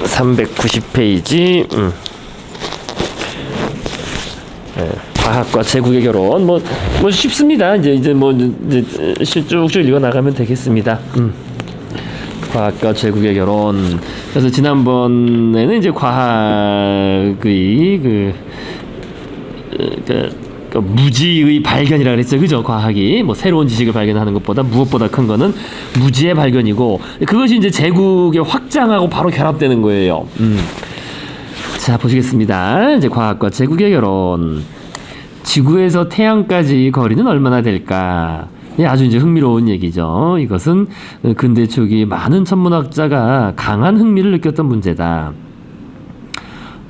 390페이지. 과학과 제국의 결혼. 뭐 쉽습니다. 이제 쭉쭉 읽어 나가면 되겠습니다. 과학과 제국의 결혼. 그래서 지난번에는 이제 과학의 무지의 발견이라 그랬죠, 그죠? 과학이 뭐 새로운 지식을 발견하는 것보다 무엇보다 큰 거는 무지의 발견이고, 그것이 이제 제국의 확장하고 바로 결합되는 거예요. 자, 보시겠습니다. 이제 과학과 제국의 결혼. 지구에서 태양까지 거리는 얼마나 될까? 아주 이제 흥미로운 얘기죠. 이것은 근대 초기 많은 천문학자가 강한 흥미를 느꼈던 문제다.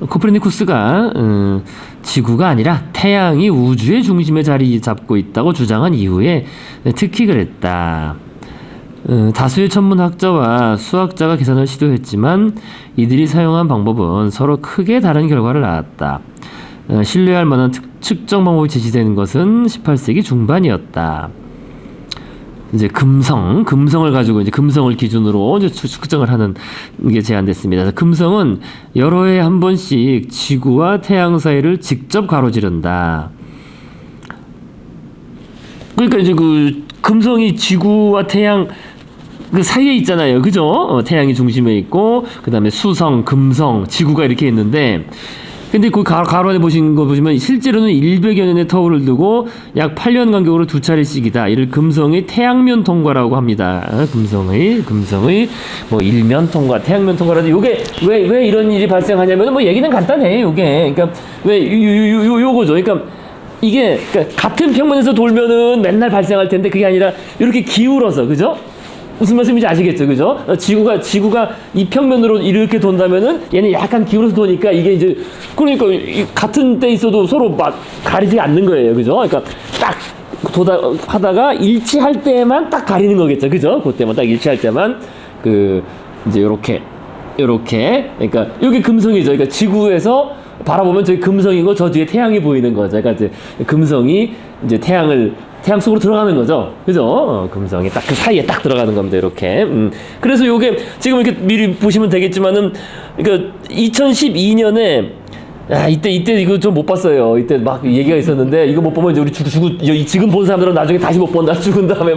코페르니쿠스가 지구가 아니라 태양이 우주의 중심에 자리 잡고 있다고 주장한 이후에 특히 그랬다. 다수의 천문학자와 수학자가 계산을 시도했지만 이들이 사용한 방법은 서로 크게 다른 결과를 낳았다. 신뢰할 만한 측정 방법이 제시되는 것은 18세기 중반이었다. 이제 금성을 가지고 이제 금성을 기준으로 이제 측정을 하는 게 제안됐습니다. 그래서 금성은 여러 해에 한 번씩 지구와 태양 사이를 직접 가로지른다. 그러니까 이제 그 금성이 지구와 태양 그 사이에 있잖아요, 그죠? 태양이 중심에 있고, 그 다음에 수성, 금성, 지구가 이렇게 있는데, 근데 그 가로 안에 보신 거 보시면 실제로는 100여 년의 터울을 두고 약 8년 간격으로 두 차례씩이다. 이를 금성의 태양면 통과라고 합니다. 금성의 뭐 일면 통과, 태양면 통과라도 요게 왜 이런 일이 발생하냐면 뭐 얘기는 간단해. 요게 그러니까 왜 요거죠. 그러니까 이게 같은 평면에서 돌면은 맨날 발생할 텐데 그게 아니라 이렇게 기울어서, 그죠? 무슨 말씀인지 아시겠죠, 그죠? 지구가 이 평면으로 이렇게 돈다면은 얘는 약간 기울어서 도니까 이게 이제 그러니까 같은 때 있어도 서로 막 가리지 않는 거예요, 그죠? 그러니까 딱 하다가 일치할 때만 딱 가리는 거겠죠, 그죠? 그때만 딱 일치할 때만 이제 요렇게 그러니까 여기 금성이죠. 그러니까 지구에서 바라보면 저기 금성이고 저 뒤에 태양이 보이는 거죠. 그러니까 이제 금성이 이제 태양 속으로 들어가는 거죠. 그죠? 금성이 딱 그 사이에 딱 들어가는 겁니다. 이렇게. 그래서 요게 지금 이렇게 미리 보시면 되겠지만은, 그러니까 2012년에 이때 이거 좀 못 봤어요. 이때 막 얘기가 있었는데 이거 못 보면 이제 우리 지금 본 사람들은 나중에 다시 못 본다. 죽은 다음에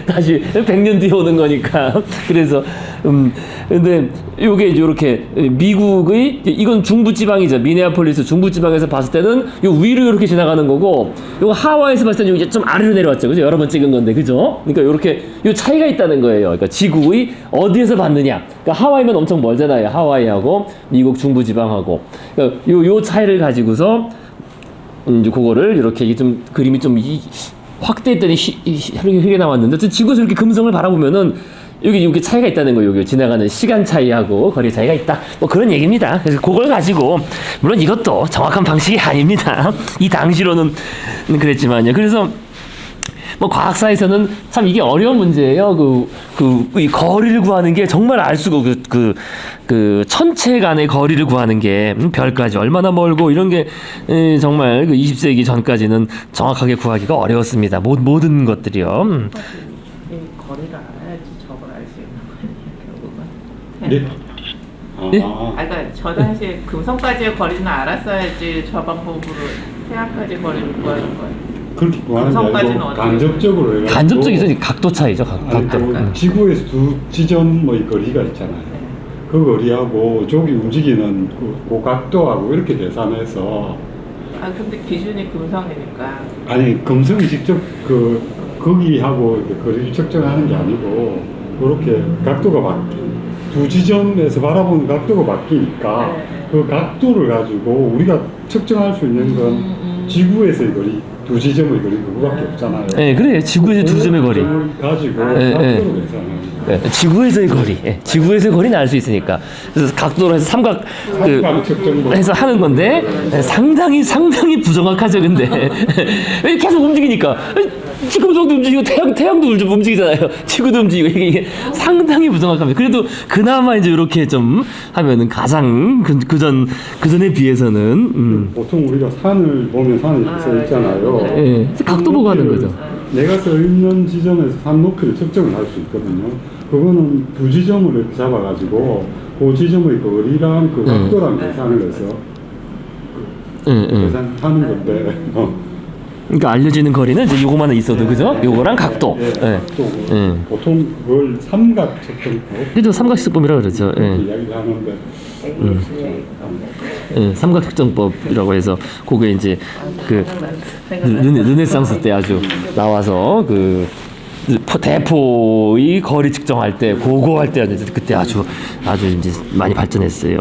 다시 100년 뒤에 오는 거니까. 그래서 근데 요게 이제 이렇게 미국의 이건 중부 지방이죠. 미네아폴리스 중부 지방에서 봤을 때는 요 위로 이렇게 지나가는 거고, 요거 하와이에서 봤을 때는 이제 좀 아래로 내려왔죠. 그죠? 여러 번 찍은 건데, 그죠? 그러니까 요렇게 요 차이가 있다는 거예요. 그러니까 지구의 어디에서 봤느냐. 그러니까 하와이면 엄청 멀잖아요. 하와이하고 미국 중부 지방하고. 그러니까 요 차이를 가지고서 이제 그거를 이렇게 이게 좀 그림이 좀 확대했더니 흐르게 나왔는데, 지구에서 이렇게 금성을 바라보면은 여기 차이가 있다는 거예요. 여기 지나가는 시간 차이하고 거리 차이가 있다. 뭐 그런 얘기입니다. 그래서 그걸 가지고, 물론 이것도 정확한 방식이 아닙니다. 이 당시로는 그랬지만요. 그래서 뭐 과학사에서는 참 이게 어려운 문제예요. 이 거리를 구하는 게 정말 알 수가 그 천체 간의 거리를 구하는 게 별까지 얼마나 멀고 이런 게 정말 20세기 전까지는 정확하게 구하기가 어려웠습니다. 모든 것들이요. 거리를 알아야지 저걸 알 수 있는 거예요, 결국은. 네? 그러니까 저 당시에 금성까지의 거리는 알았어야지 저 방법으로 태양까지 거리를 구하는 거예요. 그렇게 구하는 게 아니고 간접적으로 해가지고, 간접적이죠. 각도 차이죠. 각도. 지구에서 두 지점 뭐 이 거리가 있잖아요. 그 거리하고 저기 움직이는 그 각도하고 이렇게 계산해서. 근데 기준이 금성이니까. 아니, 금성이 직접 거기하고 이렇게 거리를 측정하는 게 아니고, 그렇게 각도가 두 지점에서 바라보는 각도가 바뀌니까 그 각도를 가지고 우리가 측정할 수 있는 건 지구에서의 거리, 두 지점의 거리 그거밖에 없잖아요. 네, 그래요. 지구에서 두 점의 거리. 가지고 각도로 계산하는. 지구에서의 거리, 지구에서의 거리는 알 수 있으니까. 그래서 각도로 해서 삼각 해서 하는 건데 상당히 부정확하죠. 근데 왜 계속 움직이니까. 금성도 움직이고 태양도 움직이잖아요. 지구도 움직이고 이게 상당히 부정확합니다. 그래도 그나마 이제 이렇게 좀 하면은 가장 그전에 비해서는 보통 우리가 산을 보면 산이 써 있잖아요. 네, 각도 보고 하는 거죠. 내가 서 있는 지점에서 산 높이를 측정을 할 수 있거든요. 그거는 두 지점을 이렇게 잡아가지고 그 지점의 거리랑 그 각도랑 계산을 해서 계산하는 건데 그러니까 알려지는 거리는 이제 요거만 있어도 그죠? 요거랑 각도. 각도고 보통 그걸 삼각측정법 그죠? 삼각측정법이라고 그러죠. 이야기를 하는데 삼각측정법이라고 해서 그게 이제 그 르네상스 때 아주 나와서 그 대포의 거리 측정할 때 그거 할 때 그때 아주 이제 많이 발전했어요.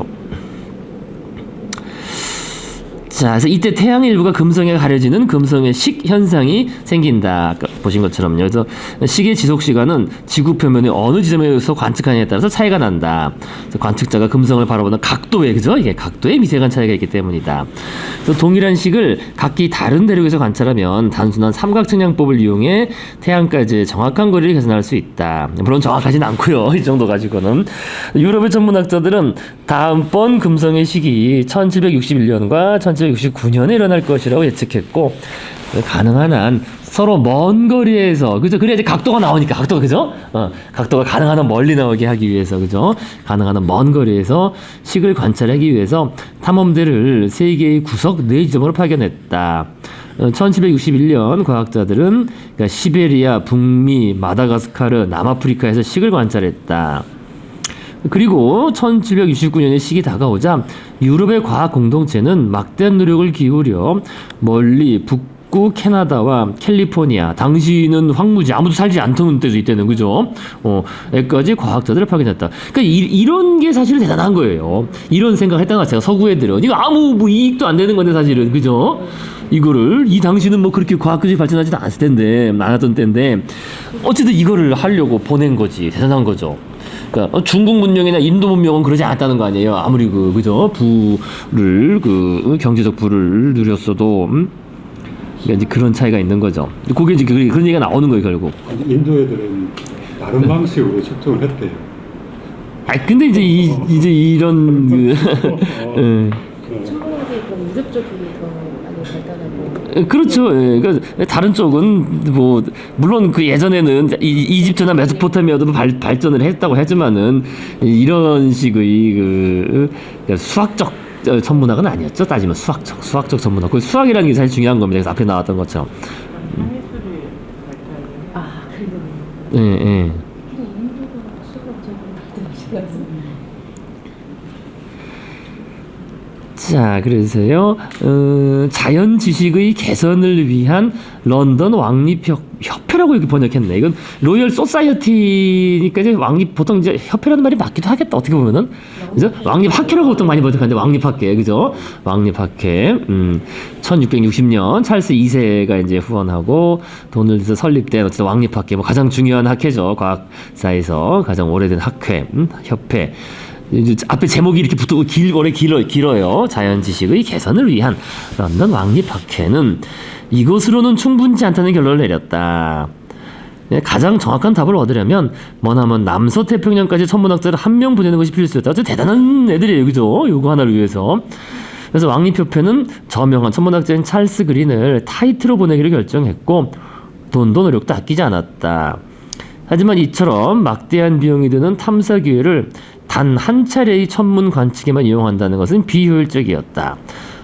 자, 그래서 이때 태양의 일부가 금성에 가려지는 금성의 식 현상이 생긴다. 아까 보신 것처럼요. 그래서 식의 지속 시간은 지구 표면의 어느 지점에서 관측하느냐에 따라서 차이가 난다. 그래서 관측자가 금성을 바라보는 각도에 그죠? 이게 각도에 미세한 차이가 있기 때문이다. 그래서 동일한 식을 각기 다른 대륙에서 관찰하면 단순한 삼각 측량법을 이용해 태양까지의 정확한 거리를 계산할 수 있다. 물론 정확하진 않고요. 이 정도 가지고는. 유럽의 천문학자들은 다음번 금성의 시기 1761년과 1769년에 일어날 것이라고 예측했고 가능한 한 서로 먼 거리에서 그죠? 그래야 이제 각도가 나오니까 각도가 그죠? 각도가 가능한 한 멀리 나오게 하기 위해서 그죠? 가능한 한 먼 거리에서 식을 관찰하기 위해서 탐험대를 세계의 구석 4지점으로 파견했다. 1761년 과학자들은 그러니까 시베리아, 북미, 마다가스카르, 남아프리카에서 식을 관찰했다. 그리고 1769년의 시기 다가오자 유럽의 과학 공동체는 막대한 노력을 기울여 멀리 북구 캐나다와 캘리포니아, 당시는 황무지 아무도 살지 않던 때도 있다는 그죠? 에까지 과학자들을 파견했다. 그러니까 이런 게 사실은 대단한 거예요. 이런 생각했다는 것 자체가 서구 애들은 이거 아무 뭐 이익도 안 되는 건데 사실은 그죠? 이거를 이 당시는 뭐 그렇게 과학기술이 발전하지도 않았을 텐데 않았던 때인데 어쨌든 이거를 하려고 보낸 거지. 대단한 거죠. 그러니까 중국 문명이나 인도 문명은 그러지 않았다는 거 아니에요. 아무리 그죠 부를 경제적 부를 누렸어도 그러니까 이제 그런 차이가 있는 거죠. 그게 이제 그런 얘기가 나오는 거예요 결국. 인도 애들은 다른 방식으로 측정을 했대요. 근데 이제 이런 천문학이 그럼 유럽 쪽이 더 많이 발달하고. 그렇죠. 예. 그러니까 다른 쪽은 뭐 물론 그 예전에는 이집트나 메소포타미아도 발전을 했다고 하지만은 이런 식의 그러니까 수학적 천문학은 아니었죠. 따지면 수학적 천문학. 그 수학이라는 게 사실 중요한 겁니다. 그래서 앞에 나왔던 것처럼. 한예술이 발달. 그리고 예. 인도가 수학적으로 발달하시면서. 자, 그래서요, 자연 지식의 개선을 위한 런던 왕립협회라고 이렇게 번역했네. 이건 로열 소사이어티니까 이제 보통 이제 협회라는 말이 맞기도 하겠다. 어떻게 보면은. 그죠? 왕립학회라고 보통 많이 번역하는데, 왕립학회. 그죠? 왕립학회. 1660년 찰스 2세가 이제 후원하고 돈을 들여서 설립된 어쨌든 왕립학회. 뭐 가장 중요한 학회죠. 과학사에서 가장 오래된 학회, 협회. 이제 앞에 제목이 이렇게 붙고 길어요. 자연 지식의 개선을 위한 런던 왕립학회는 이것으로는 충분치 않다는 결론을 내렸다. 가장 정확한 답을 얻으려면 머나먼 남서태평양까지 천문학자를 한 명 보내는 것이 필수였다. 아주 대단한 애들이에요, 그죠? 요거 하나를 위해서. 그래서 왕립협회는 저명한 천문학자인 찰스 그린을 타이트로 보내기로 결정했고 돈도 노력도 아끼지 않았다. 하지만 이처럼 막대한 비용이 드는 탐사 기회를 단 한 차례의 천문 관측에만 이용한다는 것은 비효율적이었다.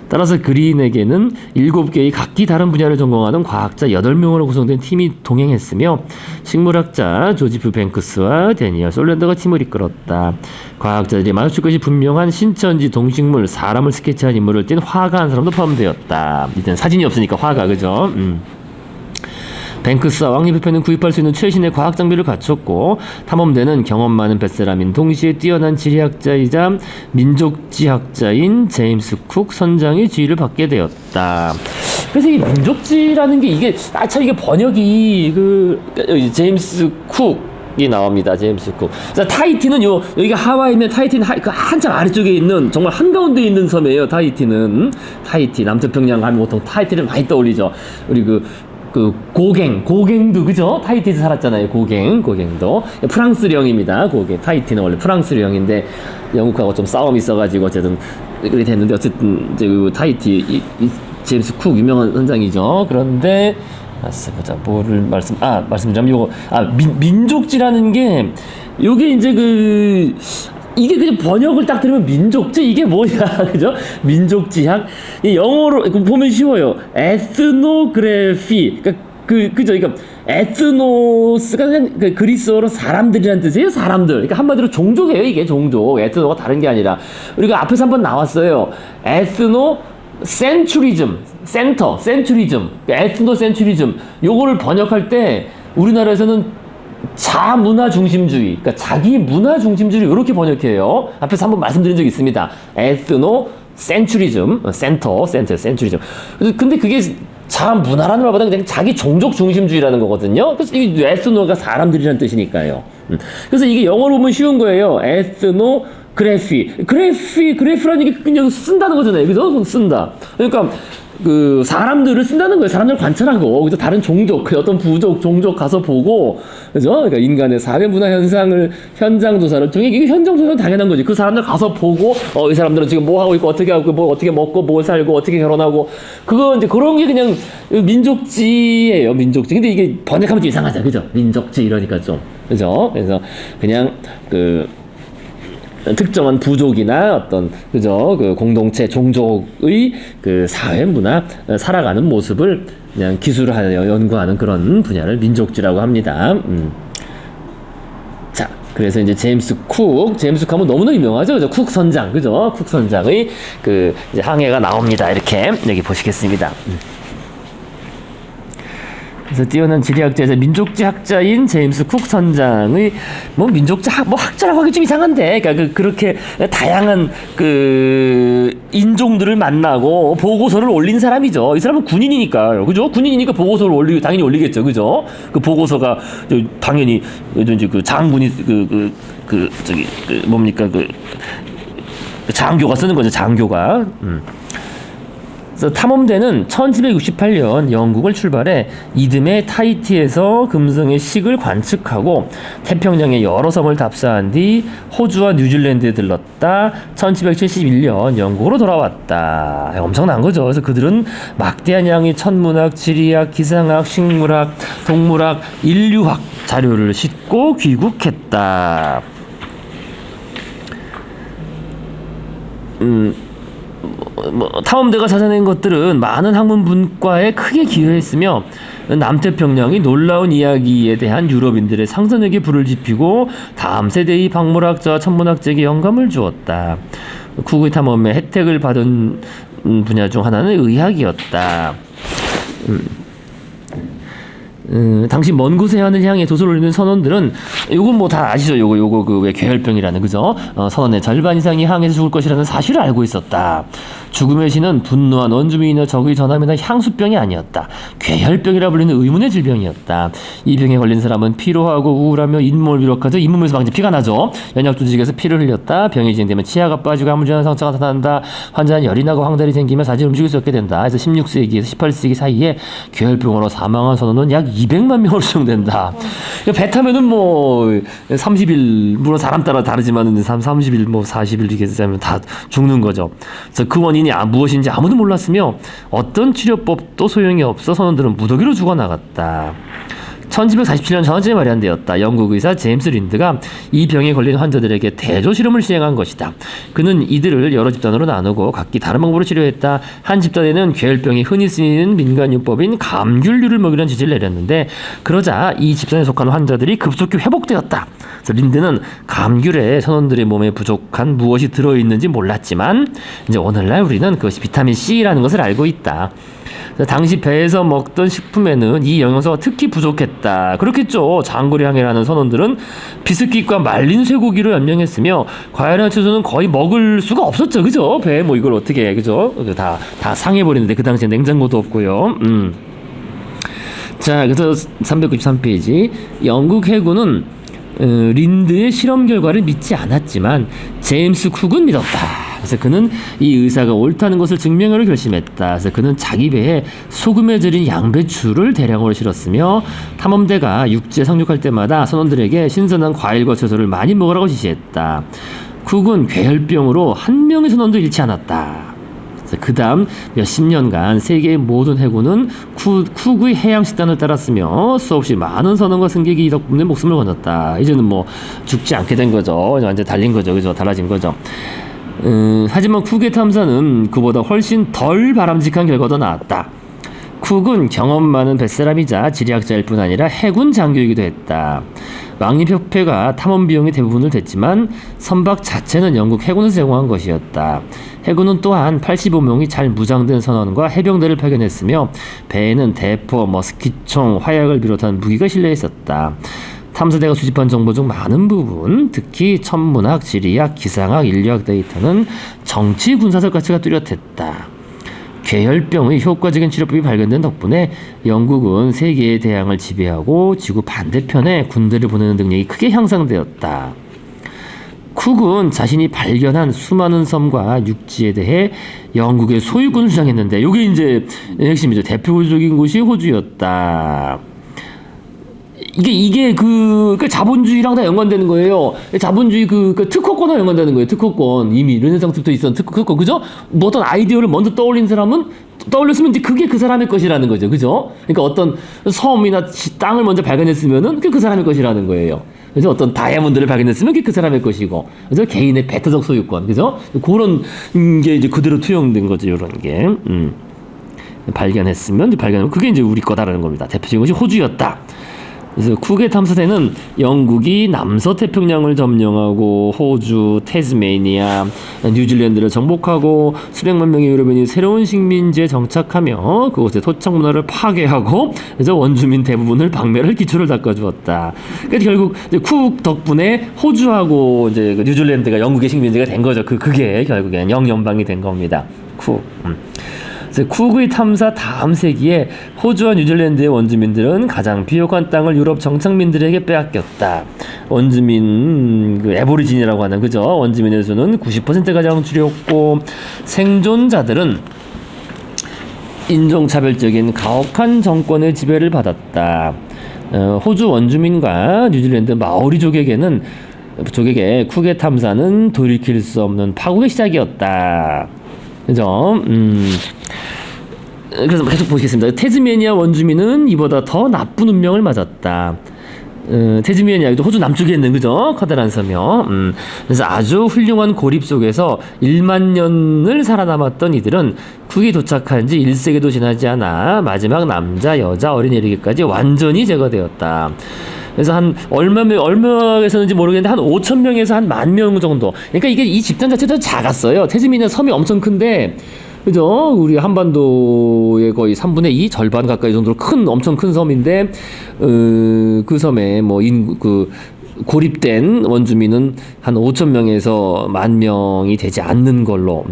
따라서 그린에게는 7개의 각기 다른 분야를 전공하는 과학자 8명으로 구성된 팀이 동행했으며 식물학자 조지프 뱅크스와 데니얼 솔랜더가 팀을 이끌었다. 과학자들이 마주칠 것이 분명한 신천지 동식물, 사람을 스케치한 인물을 띈 화가 한 사람도 포함되었다. 이때는 사진이 없으니까 화가 그죠? 뱅크스와 왕립협회는 구입할 수 있는 최신의 과학 장비를 갖췄고 탐험대는 경험 많은 뱃사람인 동시에 뛰어난 지리학자이자 민족지학자인 제임스 쿡 선장의 지휘를 받게 되었다. 그래서 이 민족지라는 게 이게 이게 번역이 제임스 쿡이 나옵니다. 제임스 쿡. 자, 타히티는 여기가 하와이면 타히티는 한참 아래쪽에 있는 정말 한가운데 있는 섬이에요. 타히티는 타히티 남태평양 하면 보통 타히티를 많이 떠올리죠. 우리 고갱도 그죠? 타히티에서 살았잖아요. 고갱도 프랑스령입니다. 고갱 타히티는 원래 프랑스령인데 영국하고 좀 싸움이 있어가지고 어쨌든 그렇게 됐는데 어쨌든 이제 타히티 제임스 쿡 유명한 선장이죠. 그런데 보자 뭐를 말씀드리면 민족지라는 게 요게 이제 이게 그냥 번역을 딱 들으면 민족지 이게 뭐냐 그죠? 민족지학 이 영어로 보면 쉬워요. 에스노그래피 그죠? 그러니까 에스노스가 그냥 그리스어로 사람들이라는 뜻이에요. 사람들. 그러니까 한마디로 종족이에요. 이게 종족. 에스노가 다른 게 아니라 우리가 앞에서 한번 나왔어요. 에스노 센츄리즘, 센츄리즘, 에스노 센츄리즘. 요거를 번역할 때 우리나라에서는 자문화 중심주의, 그러니까 자기 문화 중심주의 이렇게 번역해요. 앞에서 한번 말씀드린 적이 있습니다. 에스노 센츄리즘, 센츄리즘. 근데 그게 자문화라는 말보다 그냥 자기 종족 중심주의라는 거거든요. 그래서 이 에스노가 사람들이라는 뜻이니까요. 그래서 이게 영어로 보면 쉬운 거예요. 에스노 그래프라는 게 그냥 쓴다는 거잖아요. 그죠? 쓴다. 그러니까 그 사람들을 쓴다는 거예요. 사람들을 관찰하고 그죠? 다른 종족, 그 어떤 부족, 종족 가서 보고 그죠? 그러니까 인간의 사회 문화 현장 조사를 통해 이게 현장 조사는 당연한 거지. 그 사람들 가서 보고 이 사람들은 지금 뭐 하고 있고 어떻게 하고 뭐 어떻게 먹고 뭐 살고 어떻게 결혼하고 그거 이제 그런 게 그냥 민족지예요. 민족지. 근데 이게 번역하면 좀 이상하죠. 그죠? 민족지 이러니까 좀 그죠? 그래서 그냥 그 특정한 부족이나 어떤 그죠 그 공동체 종족의 그 사회 문화 살아가는 모습을 그냥 기술하여 연구하는 그런 분야를 민족지라고 합니다. 자, 그래서 이제 제임스 쿡 하면 너무나 유명하죠, 그죠? 쿡 선장, 그죠? 쿡 선장의 그 이제 항해가 나옵니다. 이렇게 여기 보시겠습니다. 그래서 뛰어난 지리학자에서 민족지학자인 제임스 쿡 선장의 뭐 민족지 뭐 학자라고 하기 좀 이상한데, 그러니까 그렇게 다양한 그 인종들을 만나고 보고서를 올린 사람이죠. 이 사람은 군인이니까요, 그죠? 군인이니까 보고서를 당연히 올리겠죠, 그죠? 그 보고서가 당연히 그 장군이 뭡니까 그 장교가 쓰는 거죠, 장교가. 그래서 탐험대는 1768년 영국을 출발해 이듬해 타히티에서 금성의 식을 관측하고 태평양의 여러 섬을 답사한 뒤 호주와 뉴질랜드에 들렀다 1771년 영국으로 돌아왔다. 엄청난 거죠. 그래서 그들은 막대한 양의 천문학, 지리학, 기상학, 식물학, 동물학, 인류학 자료를 싣고 귀국했다. 탐험대가 찾아낸 것들은 많은 학문 분과에 크게 기여했으며 남태평양의 놀라운 이야기에 대한 유럽인들의 상상력에 불을 지피고 다음 세대의 박물학자와 천문학자에게 영감을 주었다. 쿡의 탐험에 혜택을 받은 분야 중 하나는 의학이었다. 당시 먼 곳의 하늘 향해 도서를 올리는 선원들은 요건 뭐 다 아시죠? 요거 그 왜 괴혈병이라는 그죠? 선원의 절반 이상이 항해에서 죽을 것이라는 사실을 알고 있었다. 죽음의 신은 분노한 원주민이나 적의 전함이나 향수병이 아니었다. 괴혈병이라 불리는 의문의 질병이었다. 이 병에 걸린 사람은 피로하고 우울하며 잇몸을 비롯하죠. 잇몸에서 방지 피가 나죠. 연약 조직에서 피를 흘렸다. 병이 진행되면 치아가 빠지고 아무지한 상처가 나타난다. 환자는 열이 나고 황달이 생기며 사지를 움직일 수 없게 된다. 그래서 16세기에서 18세기 사이에 괴혈병으로 사망한 선원은 약 200만 명으로 추정된다. 배 타면은 뭐 30일 물론 사람 따라 다르지만은 30일 뭐 40일 이렇게 되면 다 죽는 거죠. 그래서 그 원인이 무엇인지 아무도 몰랐으며 어떤 치료법도 소용이 없어 선원들은 무더기로 죽어나갔다. 1747년 전쯤에 마련되었다. 영국 의사 제임스 린드가 이 병에 걸린 환자들에게 대조 실험을 시행한 것이다. 그는 이들을 여러 집단으로 나누고 각기 다른 방법으로 치료했다. 한 집단에는 괴혈병이 흔히 쓰이는 민간요법인 감귤류를 먹이라는 지시를 내렸는데 그러자 이 집단에 속한 환자들이 급속히 회복되었다. 그래서 린드는 감귤에 선원들의 몸에 부족한 무엇이 들어있는지 몰랐지만 이제 오늘날 우리는 그것이 비타민 C라는 것을 알고 있다. 당시 배에서 먹던 식품에는 이 영양소가 특히 부족했다. 그렇겠죠. 장거리 항해라는 선원들은 비스킷과 말린 쇠고기를 연명했으며 과일이나 채소는 거의 먹을 수가 없었죠. 그죠? 배 뭐 이걸 어떻게 해. 그죠? 다 상해버리는데 그 당시에 냉장고도 없고요. 자, 그래서 393페이지. 영국 해군은 린드의 실험 결과를 믿지 않았지만 제임스 쿡은 믿었다. 그래서 그는 이 의사가 옳다는 것을 증명하려 결심했다. 그래서 그는 자기 배에 소금에 절인 양배추를 대량으로 실었으며 탐험대가 육지에 상륙할 때마다 선원들에게 신선한 과일과 채소를 많이 먹으라고 지시했다. 쿡은 괴혈병으로 한 명의 선원도 잃지 않았다. 그 다음 몇십 년간 세계의 모든 해군은 쿡의 해양 식단을 따랐으며 수없이 많은 선원과 승객이 이 덕분에 목숨을 건졌다. 이제는 뭐 죽지 않게 된 거죠. 완전 달린 거죠. 그죠? 달라진 거죠. 하지만 쿡의 탐사는 그보다 훨씬 덜 바람직한 결과도 나왔다. 쿡은 경험 많은 뱃사람이자 지리학자일 뿐 아니라 해군 장교이기도 했다. 왕립협회가 탐험 비용의 대부분을 댔지만 선박 자체는 영국 해군에서 제공한 것이었다. 해군은 또한 85명이 잘 무장된 선원과 해병대를 파견했으며 배에는 대포, 머스킷총, 화약을 비롯한 무기가 실려 있었다. 탐사대가 수집한 정보 중 많은 부분, 특히 천문학, 지리학, 기상학, 인류학 데이터는 정치, 군사적 가치가 뚜렷했다. 괴혈병의 효과적인 치료법이 발견된 덕분에 영국은 세계의 대양을 지배하고 지구 반대편에 군대를 보내는 능력이 크게 향상되었다. 쿡은 자신이 발견한 수많은 섬과 육지에 대해 영국의 소유권을 주장했는데 이게 이제 핵심이죠. 대표적인 곳이 호주였다. 이게 그 자본주의랑 다 연관되는 거예요. 자본주의 그 특허권과 연관되는 거예요. 특허권. 이미 르네상스부터 있었던 특허권. 그죠? 뭐 어떤 아이디어를 먼저 떠올린 사람은 떠올렸으면 이제 그게 그 사람의 것이라는 거죠. 그죠? 그러니까 어떤 섬이나 땅을 먼저 발견했으면은 그게 그 사람의 것이라는 거예요. 그래서 어떤 다이아몬드를 발견했으면 그게 그 사람의 것이고. 그죠? 개인의 배타적 소유권. 그죠? 그런 게 이제 그대로 투영된 거죠. 이런 게. 발견했으면 그게 이제 우리 거다라는 겁니다. 대표적인 것이 호주였다. 그래서 쿡의 탐사대는 영국이 남서태평양을 점령하고 호주, 태즈메이니아, 뉴질랜드를 정복하고 수백만 명의 유럽인이 새로운 식민지에 정착하며 그곳의 토착 문화를 파괴하고 그래서 원주민 대부분을 박멸할 기초를 닦아주었다. 그래서 결국 이제 쿡 덕분에 호주하고 이제 뉴질랜드가 영국의 식민지가 된 거죠. 그게 결국엔 영연방이 된 겁니다. 쿡. 쿡의 탐사 다음 세기에 호주와 뉴질랜드의 원주민들은 가장 비옥한 땅을 유럽 정착민들에게 빼앗겼다. 원주민 에보리진이라고 하는 그죠? 원주민의 수는 90%가량 줄였고 생존자들은 인종차별적인 가혹한 정권의 지배를 받았다. 호주 원주민과 뉴질랜드 마오리 족에게 쿡의 탐사는 돌이킬 수 없는 파국의 시작이었다. 그죠? 그래서 계속 보시겠습니다. 태즈메니아 원주민은 이보다 더 나쁜 운명을 맞았다. 태즈메니아도 호주 남쪽에 있는 그죠? 커다란 섬이요. 그래서 아주 훌륭한 고립 속에서 1만 년을 살아남았던 이들은 쿡이 도착한 지 1세기도 지나지 않아 마지막 남자, 여자, 어린이 이르기까지 완전히 제거되었다. 그래서 한 얼마에서는지 모르겠는데 한 5천 명에서 한 10,000명 정도. 그러니까 이게 이 집단 자체도 작았어요. 태즈메니아 섬이 엄청 큰데, 그죠? 우리 한반도의 거의 3분의 2 절반 가까이 정도로 엄청 큰 섬인데, 그 섬에 고립된 원주민은 한 5천 명에서 10,000명이 되지 않는 걸로.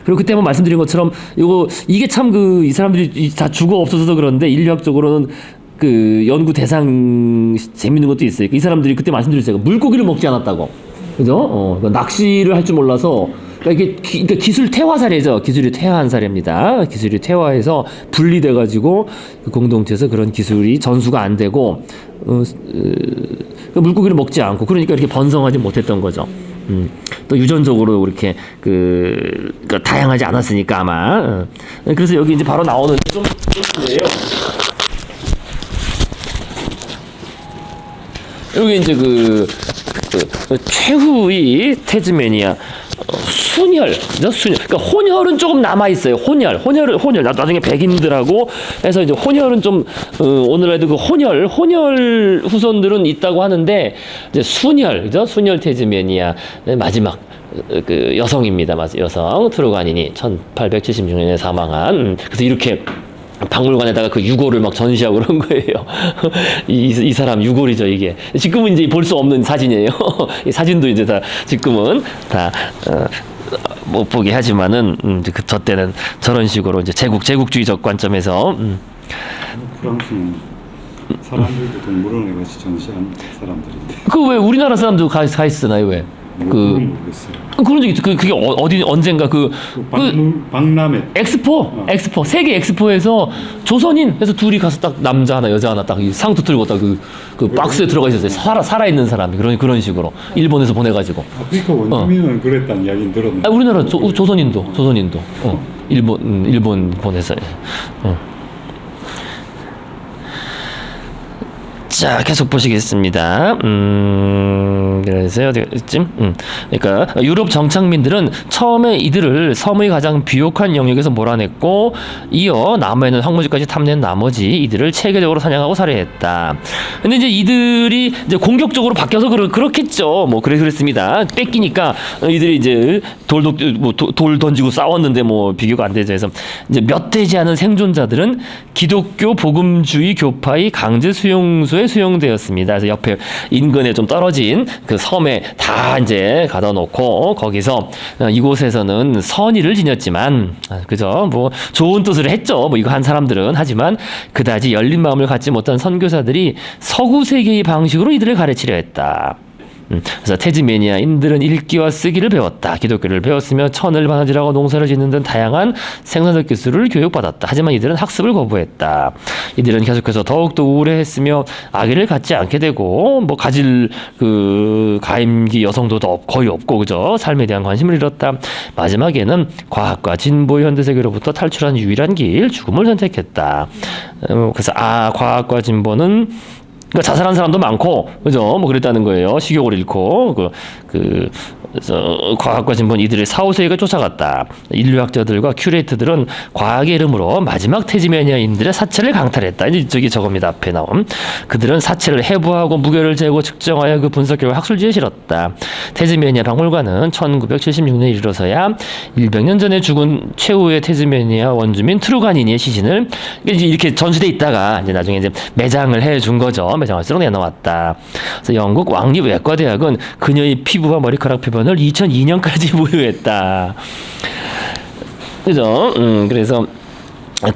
그리고 그때 한번 말씀드린 것처럼 이게 참 이 사람들이 다 죽어 없어서 그런데 인류학적으로는 연구 대상 재밌는 것도 있어요. 이 사람들이 그때 말씀드렸어요. 물고기를 먹지 않았다고. 그죠? 낚시를 할 줄 몰라서. 그러니까 기술 퇴화 사례죠. 기술이 퇴화한 사례입니다. 기술이 퇴화해서 분리돼가지고 그 공동체에서 그런 기술이 전수가 안 되고, 물고기를 먹지 않고, 그러니까 이렇게 번성하지 못했던 거죠. 또 유전적으로 이렇게 다양하지 않았으니까 아마. 그래서 여기 이제 바로 나오는 좀 그래요. 여기 이제 최후의 태즈메니아 순혈, 그죠? 순혈. 그러니까 혼혈은 조금 남아 있어요. 혼혈. 나중에 백인들하고 해서 이제 혼혈은 좀 오늘날도 혼혈 후손들은 있다고 하는데 이제 순혈, 그죠? 순혈 태즈메니아 마지막 여성입니다. 여성 트루가닌이 1876년에 사망한. 그래서 이렇게 박물관에다가 그 유골을 막 전시하고 그런 거예요. 이 사람 유골이죠, 이게. 지금은 이제 볼 수 없는 사진이에요. 이 사진도 이제 다, 지금은 다, 못 보게 하지만은, 저 때는 저런 식으로 이제 제국주의적 관점에서, 프랑스는 사람들도 동물원에 같이 전시한 사람들인데. 왜 우리나라 사람도 가 있으나요, 왜? 모르겠어요. 그런 적 있죠. 그게 언젠가 박람회. 엑스포 세계 엑스포에서 조선인 해서 둘이 가서 딱 남자 하나 여자 하나 딱 상투 들고 딱 그 박스에 들어가 있었어요. 살아 있는 사람이 그런 식으로 일본에서 보내가지고. 아프리카 원주민은 그랬다는 이야기는 들었는데. 우리나라 조선인도. 일본 보내서. 자, 계속 보시겠습니다. 그래서 어디쯤? 그러니까 유럽 정착민들은 처음에 이들을 섬의 가장 비옥한 영역에서 몰아냈고, 이어 남해는 황무지까지 탐낸 나머지 이들을 체계적으로 사냥하고 살해했다. 근데 이제 이들이 이제 공격적으로 바뀌어서 그렇겠죠. 뭐 그랬습니다. 뺏기니까 이들이 이제 돌 던지고 싸웠는데 뭐 비교가 안 되죠. 그래서 이제 몇 되지 않은 생존자들은 기독교 복음주의 교파의 강제 수용소에 수용되었습니다. 그래서 옆에 인근에 좀 떨어진 그 섬에 다 이제 가둬 놓고 거기서 이곳에서는 선의를 지녔지만, 그죠? 뭐 좋은 뜻을 했죠. 뭐 이거 한 사람들은. 하지만 그다지 열린 마음을 갖지 못한 선교사들이 서구 세계의 방식으로 이들을 가르치려 했다. 그래서 태즈메니아인들은 읽기와 쓰기를 배웠다. 기독교를 배웠으며 천을 바느질하고 농사를 짓는 등 다양한 생산적 기술을 교육받았다. 하지만 이들은 학습을 거부했다. 이들은 계속해서 더욱더 우울해했으며 아기를 갖지 않게 되고, 뭐 가질 그 가임기 여성도 거의 없고, 그죠? 삶에 대한 관심을 잃었다. 마지막에는 과학과 진보 현대 세계로부터 탈출한 유일한 길, 죽음을 선택했다. 그래서 과학과 진보는 그러니까 자살한 사람도 많고, 그죠? 뭐 그랬다는 거예요. 식욕을 잃고, 그래서 과학과 진보는 이들의 사후세계가 쫓아갔다. 인류학자들과 큐레이터들은 과학의 이름으로 마지막 태즈메니아인들의 사체를 강탈했다. 이제 저기 저겁니다. 앞에 나온. 그들은 사체를 해부하고 무게를 재고 측정하여 그 분석 결과 학술지에 실었다. 태즈메니아 박물관은 1976년에 이르러서야 100년 전에 죽은 최후의 태즈메니아 원주민 트루가니니의 시신을 이렇게 전시돼 있다가 이제 나중에 이제 매장을 해준 거죠. 매장을 쓰러 내놓았다. 그래서 영국 왕립외과대학은 그녀의 피부와 머리카락 표본을 2002년까지 보유했다. 그죠? 그래서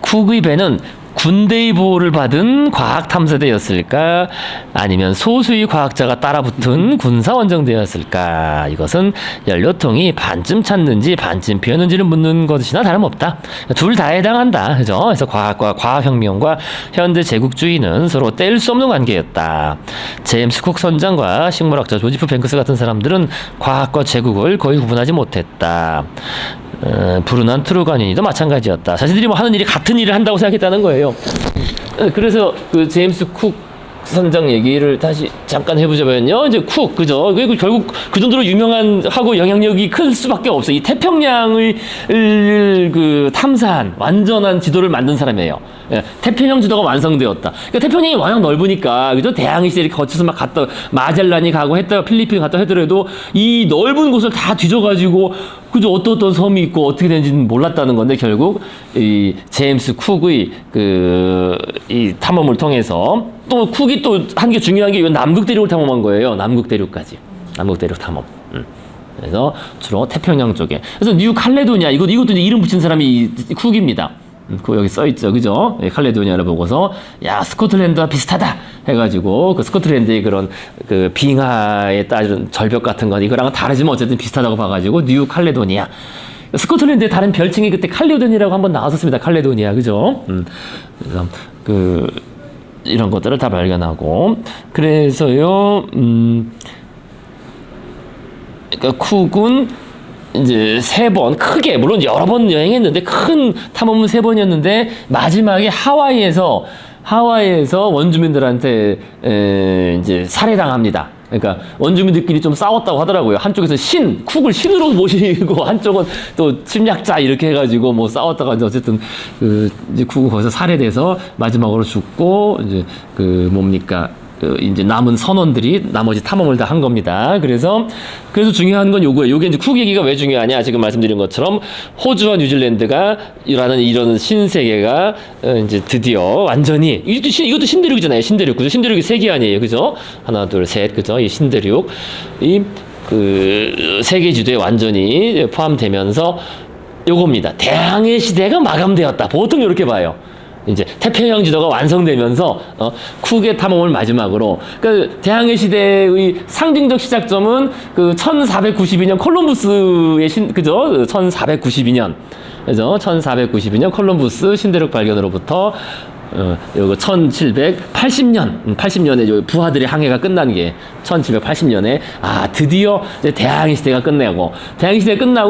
쿡의 배는 군대의 보호를 받은 과학 탐사대였을까? 아니면 소수의 과학자가 따라붙은 군사 원정대였을까? 이것은 연료통이 반쯤 찼는지 반쯤 비었는지를 묻는 것이나 다름없다. 둘 다 해당한다. 그죠? 그래서 과학과 과학혁명과 현대 제국주의는 서로 뗄 수 없는 관계였다. 제임스 쿡 선장과 식물학자 조지프 뱅크스 같은 사람들은 과학과 제국을 거의 구분하지 못했다. 브루난 트루가니니도 마찬가지였다. 자신들이 뭐 하는 일이 같은 일을 한다고 생각했다는 거예요. 그래서 그 제임스 쿡 선장 얘기를 다시 잠깐 해보자면요. 이제 쿡, 그죠? 결국 그 정도로 유명한 하고 영향력이 클 수밖에 없어요. 이 태평양의 그 탐사한 완전한 지도를 만든 사람이에요. 예, 태평양 지도가 완성되었다. 그러니까 태평양이 워낙 넓으니까, 그죠? 대양이 이렇게 거쳐서 막 갔다, 마젤란이 가고 했다가 필리핀 갔다 하더라도 이 넓은 곳을 다 뒤져가지고, 그죠? 어떤 섬이 있고 어떻게 되는지는 몰랐다는 건데, 결국 이 제임스 쿡의 이 탐험을 통해서 또 쿡이 또 한 게 중요한 게 남극 대륙을 탐험한 거예요. 남극 대륙까지. 남극 대륙 탐험. 그래서 주로 태평양 쪽에. 그래서 뉴 칼레도니아, 이것도 이제 이름 붙인 사람이 쿡입니다. 그 여기 써 있죠, 그죠? 칼레도니아를 보고서 야, 스코틀랜드와 비슷하다 해가지고 그 스코틀랜드의 그런 그 빙하에 따른 절벽 같은 건 이거랑은 다르지만 어쨌든 비슷하다고 봐가지고 뉴 칼레도니아. 스코틀랜드의 다른 별칭이 그때 칼레도니아라고 한번 나왔었습니다. 칼레도니아, 그죠? 그래서 이런 것들을 다 발견하고, 그래서요, 그러니까 쿡은 이제 3번 크게, 물론 여러 번 여행했는데 큰 탐험은 3번이었는데 마지막에 하와이에서 원주민들한테 이제 살해당합니다. 그러니까 원주민들끼리 좀 싸웠다고 하더라고요. 한쪽에서 쿡을 신으로 모시고 한쪽은 또 침략자 이렇게 해가지고 뭐 싸웠다가 이제 어쨌든 이제 쿡은 거기서 살해돼서 마지막으로 죽고, 이제 이제 남은 선원들이 나머지 탐험을 다 한 겁니다. 그래서 중요한 건 요거예요. 요게 이제 쿡 얘기가 왜 중요하냐? 지금 말씀드린 것처럼 호주와 뉴질랜드가 이런 신세계가 이제 드디어 완전히, 이것도 신대륙이잖아요. 신대륙. 그죠? 신대륙이 3개 아니에요. 그죠? 하나, 둘, 셋. 그죠? 이 신대륙. 세계 지도에 완전히 포함되면서 요겁니다. 대항해 시대가 마감되었다. 보통 이렇게 봐요. 이제 태평양 지도가 완성되면서 쿡의 탐험을 마지막으로, 그러니까 대항해 시대의 상징적 시작점은 1492년 콜럼부스의 그죠? 1492년. 그죠? 1492년 콜럼부스 신대륙 발견으로부터 요거 1780년에 부하들의 항해가 끝난 게 1780년에 드디어 이제 대항해 시대가 끝나고,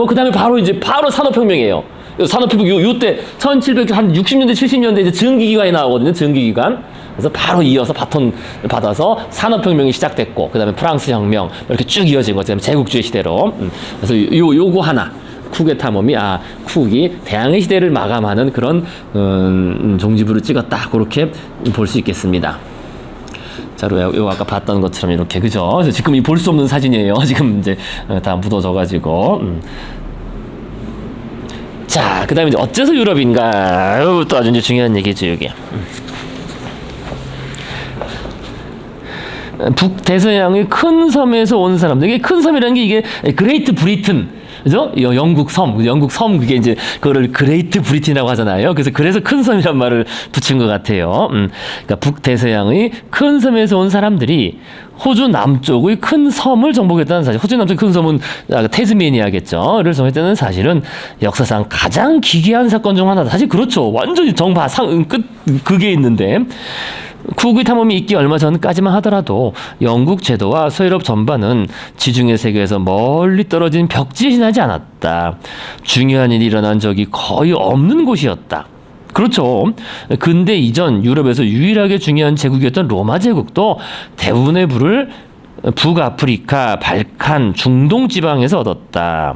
그다음에 바로 산업혁명이에요. 산업회복 요때 1760년대 70년대 이제 증기기관이 나오거든요. 증기기관. 그래서 바로 이어서 바톤 받아서 산업혁명이 시작됐고 그다음에 프랑스 혁명 이렇게 쭉 이어진 거죠. 제국주의 시대로. 그래서 요거 하나. 쿡의 탐험이 쿡이 대항해 시대를 마감하는 그런 종지부를 찍었다. 그렇게 볼 수 있겠습니다. 자, 요 아까 봤던 것처럼 이렇게 그죠? 그래서 지금 이 볼 수 없는 사진이에요. 지금 이제 다 묻어져가지고. 자, 그다음에 이제 어째서 유럽인가? 또 아주 이제 중요한 얘기죠, 이게. 북대서양의 큰 섬에서 온 사람들. 이게 큰 섬이라는 게 이게 그레이트 브리튼. 그죠? 영국 섬 그게 이제 그거를 그레이트 브리튼이라고 하잖아요. 그래서 큰 섬이란 말을 붙인 것 같아요. 그러니까 북대서양의 큰 섬에서 온 사람들이 호주 남쪽의 큰 섬을 정복했다는 사실. 호주 남쪽의 큰 섬은 태스메니아겠죠.를 정복했다는 사실은 역사상 가장 기괴한 사건 중 하나다. 사실 그렇죠. 완전히 끝 그게 있는데. 쿡의 탐험이 있기 얼마 전까지만 하더라도 영국 제도와 서유럽 전반은 지중해 세계에서 멀리 떨어진 벽지에 지나지 않았다. 중요한 일이 일어난 적이 거의 없는 곳이었다. 그렇죠. 근대 이전 유럽에서 유일하게 중요한 제국이었던 로마 제국도 대부분의 부를 북아프리카, 발칸, 중동 지방에서 얻었다.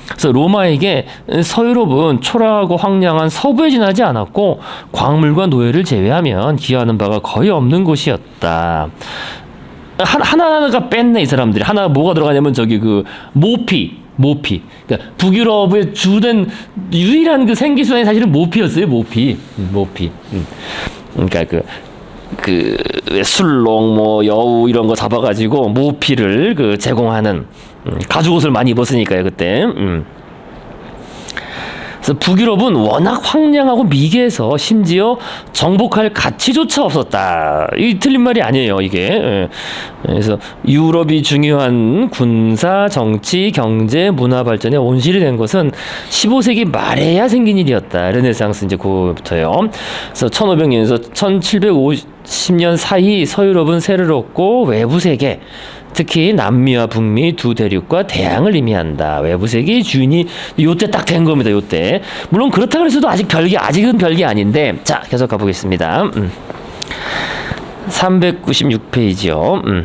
그래서 로마에게 서유럽은 초라하고 황량한 서부에 지나지 않았고 광물과 노예를 제외하면 기여하는 바가 거의 없는 곳이었다. 하나가 뺐네 이 사람들이. 하나 뭐가 들어가냐면 저기 그 모피. 그러니까 북유럽의 주된 유일한 그 생기수단이 사실은 모피였어요. 모피. 그러니까 그 술록 뭐 여우 이런 거 잡아가지고 모피를 그 제공하는 가죽옷을 많이 입었으니까요 그때. 그래서 북유럽은 워낙 황량하고 미개해서 심지어 정복할 가치조차 없었다. 이 틀린 말이 아니에요 이게. 그래서 유럽이 중요한 군사, 정치, 경제, 문화 발전에 온실이 된 것은 15세기 말에야 생긴 일이었다. 르네상스 이제 그부터요. 그래서 1500년에서 1750년 사이 서유럽은 세를 얻고 외부 세계, 특히 남미와 북미 두 대륙과 대양을 의미한다. 외부 세계의 주인이 요때 딱 된 겁니다. 요때. 물론 그렇다 그래서도 아직은 별게 아닌데. 자, 계속 가보겠습니다. 396페이지요.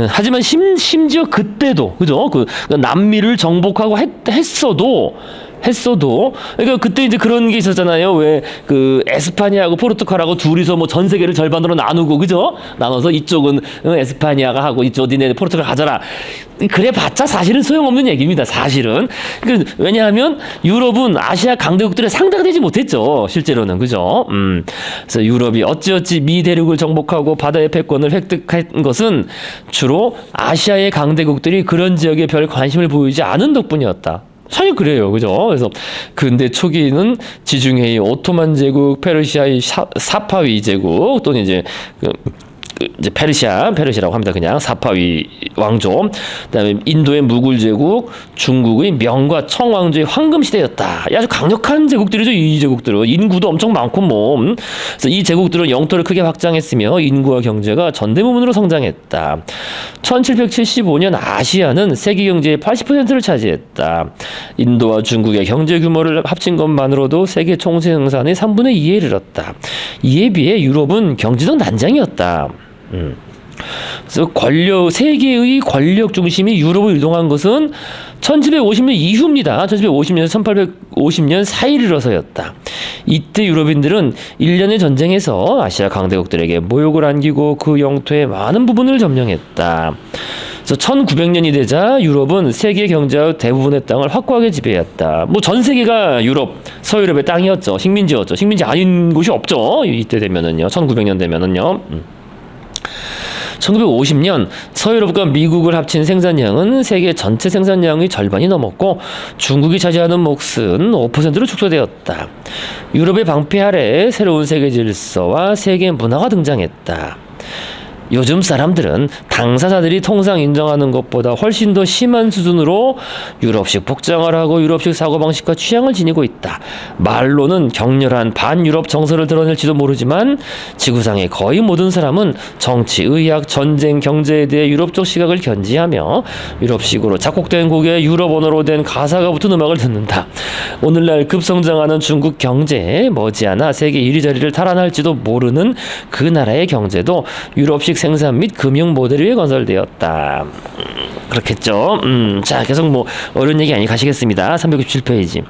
하지만 심지어 그때도 그죠? 그 남미를 정복하고 했어도 그러니까 그때 이제 그런 게 있었잖아요. 왜 그 에스파니아하고 포르투갈하고 둘이서 뭐 전 세계를 절반으로 나누고 그죠? 나눠서 이쪽은 에스파니아가 하고 이쪽 니네 포르투갈 가져라. 그래봤자 사실은 소용없는 얘기입니다. 사실은. 왜냐하면 유럽은 아시아 강대국들의 상대가 되지 못했죠. 실제로는 그죠? 그래서 유럽이 어찌어찌 미 대륙을 정복하고 바다의 패권을 획득한 것은 주로 아시아의 강대국들이 그런 지역에 별 관심을 보이지 않은 덕분이었다. 사실 그래요, 그죠? 그래서 근대 초기는 지중해의 오토만 제국, 페르시아의 사파위 제국 또는 이제 이제 페르시아라고 합니다. 그냥 사파위 왕조. 그다음에 인도의 무굴 제국, 중국의 명과 청 왕조의 황금 시대였다. 아주 강력한 제국들이죠. 이 제국들은 인구도 엄청 많고 뭐. 그래서 이 제국들은 영토를 크게 확장했으며 인구와 경제가 전대부문으로 성장했다. 1775년 아시아는 세계 경제의 80%를 차지했다. 인도와 중국의 경제 규모를 합친 것만으로도 세계 총생 생산의 3분의 2에 이르렀다. 이에 비해 유럽은 경제적 난장이었다. 그래서 세계의 권력 중심이 유럽으로 이동한 것은 1750년 이후입니다. 1750년에서 1850년 사이를 이뤄서였다. 이때 유럽인들은 일련의 전쟁에서 아시아 강대국들에게 모욕을 안기고 그 영토의 많은 부분을 점령했다. 그래서 1900년이 되자 유럽은 세계 경제의 대부분의 땅을 확고하게 지배했다. 뭐 전 세계가 서유럽의 땅이었죠. 식민지였죠. 식민지 아닌 곳이 없죠. 이때 되면은요. 1900년 되면은요. 1950년 서유럽과 미국을 합친 생산량은 세계 전체 생산량의 절반이 넘었고 중국이 차지하는 몫은 5%로 축소되었다. 유럽의 방패 아래 새로운 세계 질서와 세계 문화가 등장했다. 요즘 사람들은 당사자들이 통상 인정하는 것보다 훨씬 더 심한 수준으로 유럽식 복장을 하고 유럽식 사고방식과 취향을 지니고 있다. 되었다. 말로는 격렬한 반유럽 정서를 드러낼지도 모르지만 지구상의 거의 모든 사람은 정치, 의학, 전쟁, 경제에 대해 유럽적 시각을 견지하며 유럽식으로 작곡된 곡에 유럽 언어로 된 가사가 붙은 음악을 듣는다. 오늘날 급성장하는 중국 경제에 머지않아 세계 1위 자리를 탈환할지도 모르는 그 나라의 경제도 유럽식 생산 및 금융 모델 위에 건설되었다. 그렇겠죠. 자, 계속 뭐 어려운 얘기 아니 가시겠습니다. 367페이지.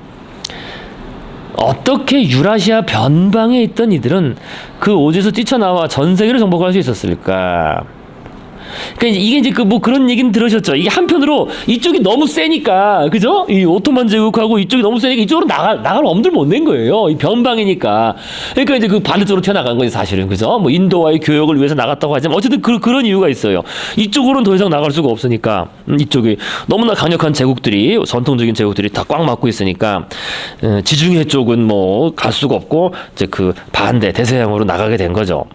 어떻게 유라시아 변방에 있던 이들은 그 오지에서 뛰쳐나와 전 세계를 정복할 수 있었을까? 그러니까 이게 이제 그 뭐 그런 얘기는 들으셨죠. 이게 한편으로 이쪽이 너무 세니까, 그죠? 이 오토만 제국하고 이쪽이 너무 세니까 이쪽으로 나갈 엄두를 못 낸 거예요. 이 변방이니까. 그러니까 이제 그 반대쪽으로 튀어나간 거지 사실은, 그죠? 뭐 인도와의 교역을 위해서 나갔다고 하지만 어쨌든 그런 이유가 있어요. 이쪽으로는 더 이상 나갈 수가 없으니까 이쪽이 너무나 강력한 제국들이 전통적인 제국들이 다 꽉 막고 있으니까 지중해 쪽은 뭐 갈 수가 없고 이제 그 반대 대서양으로 나가게 된 거죠.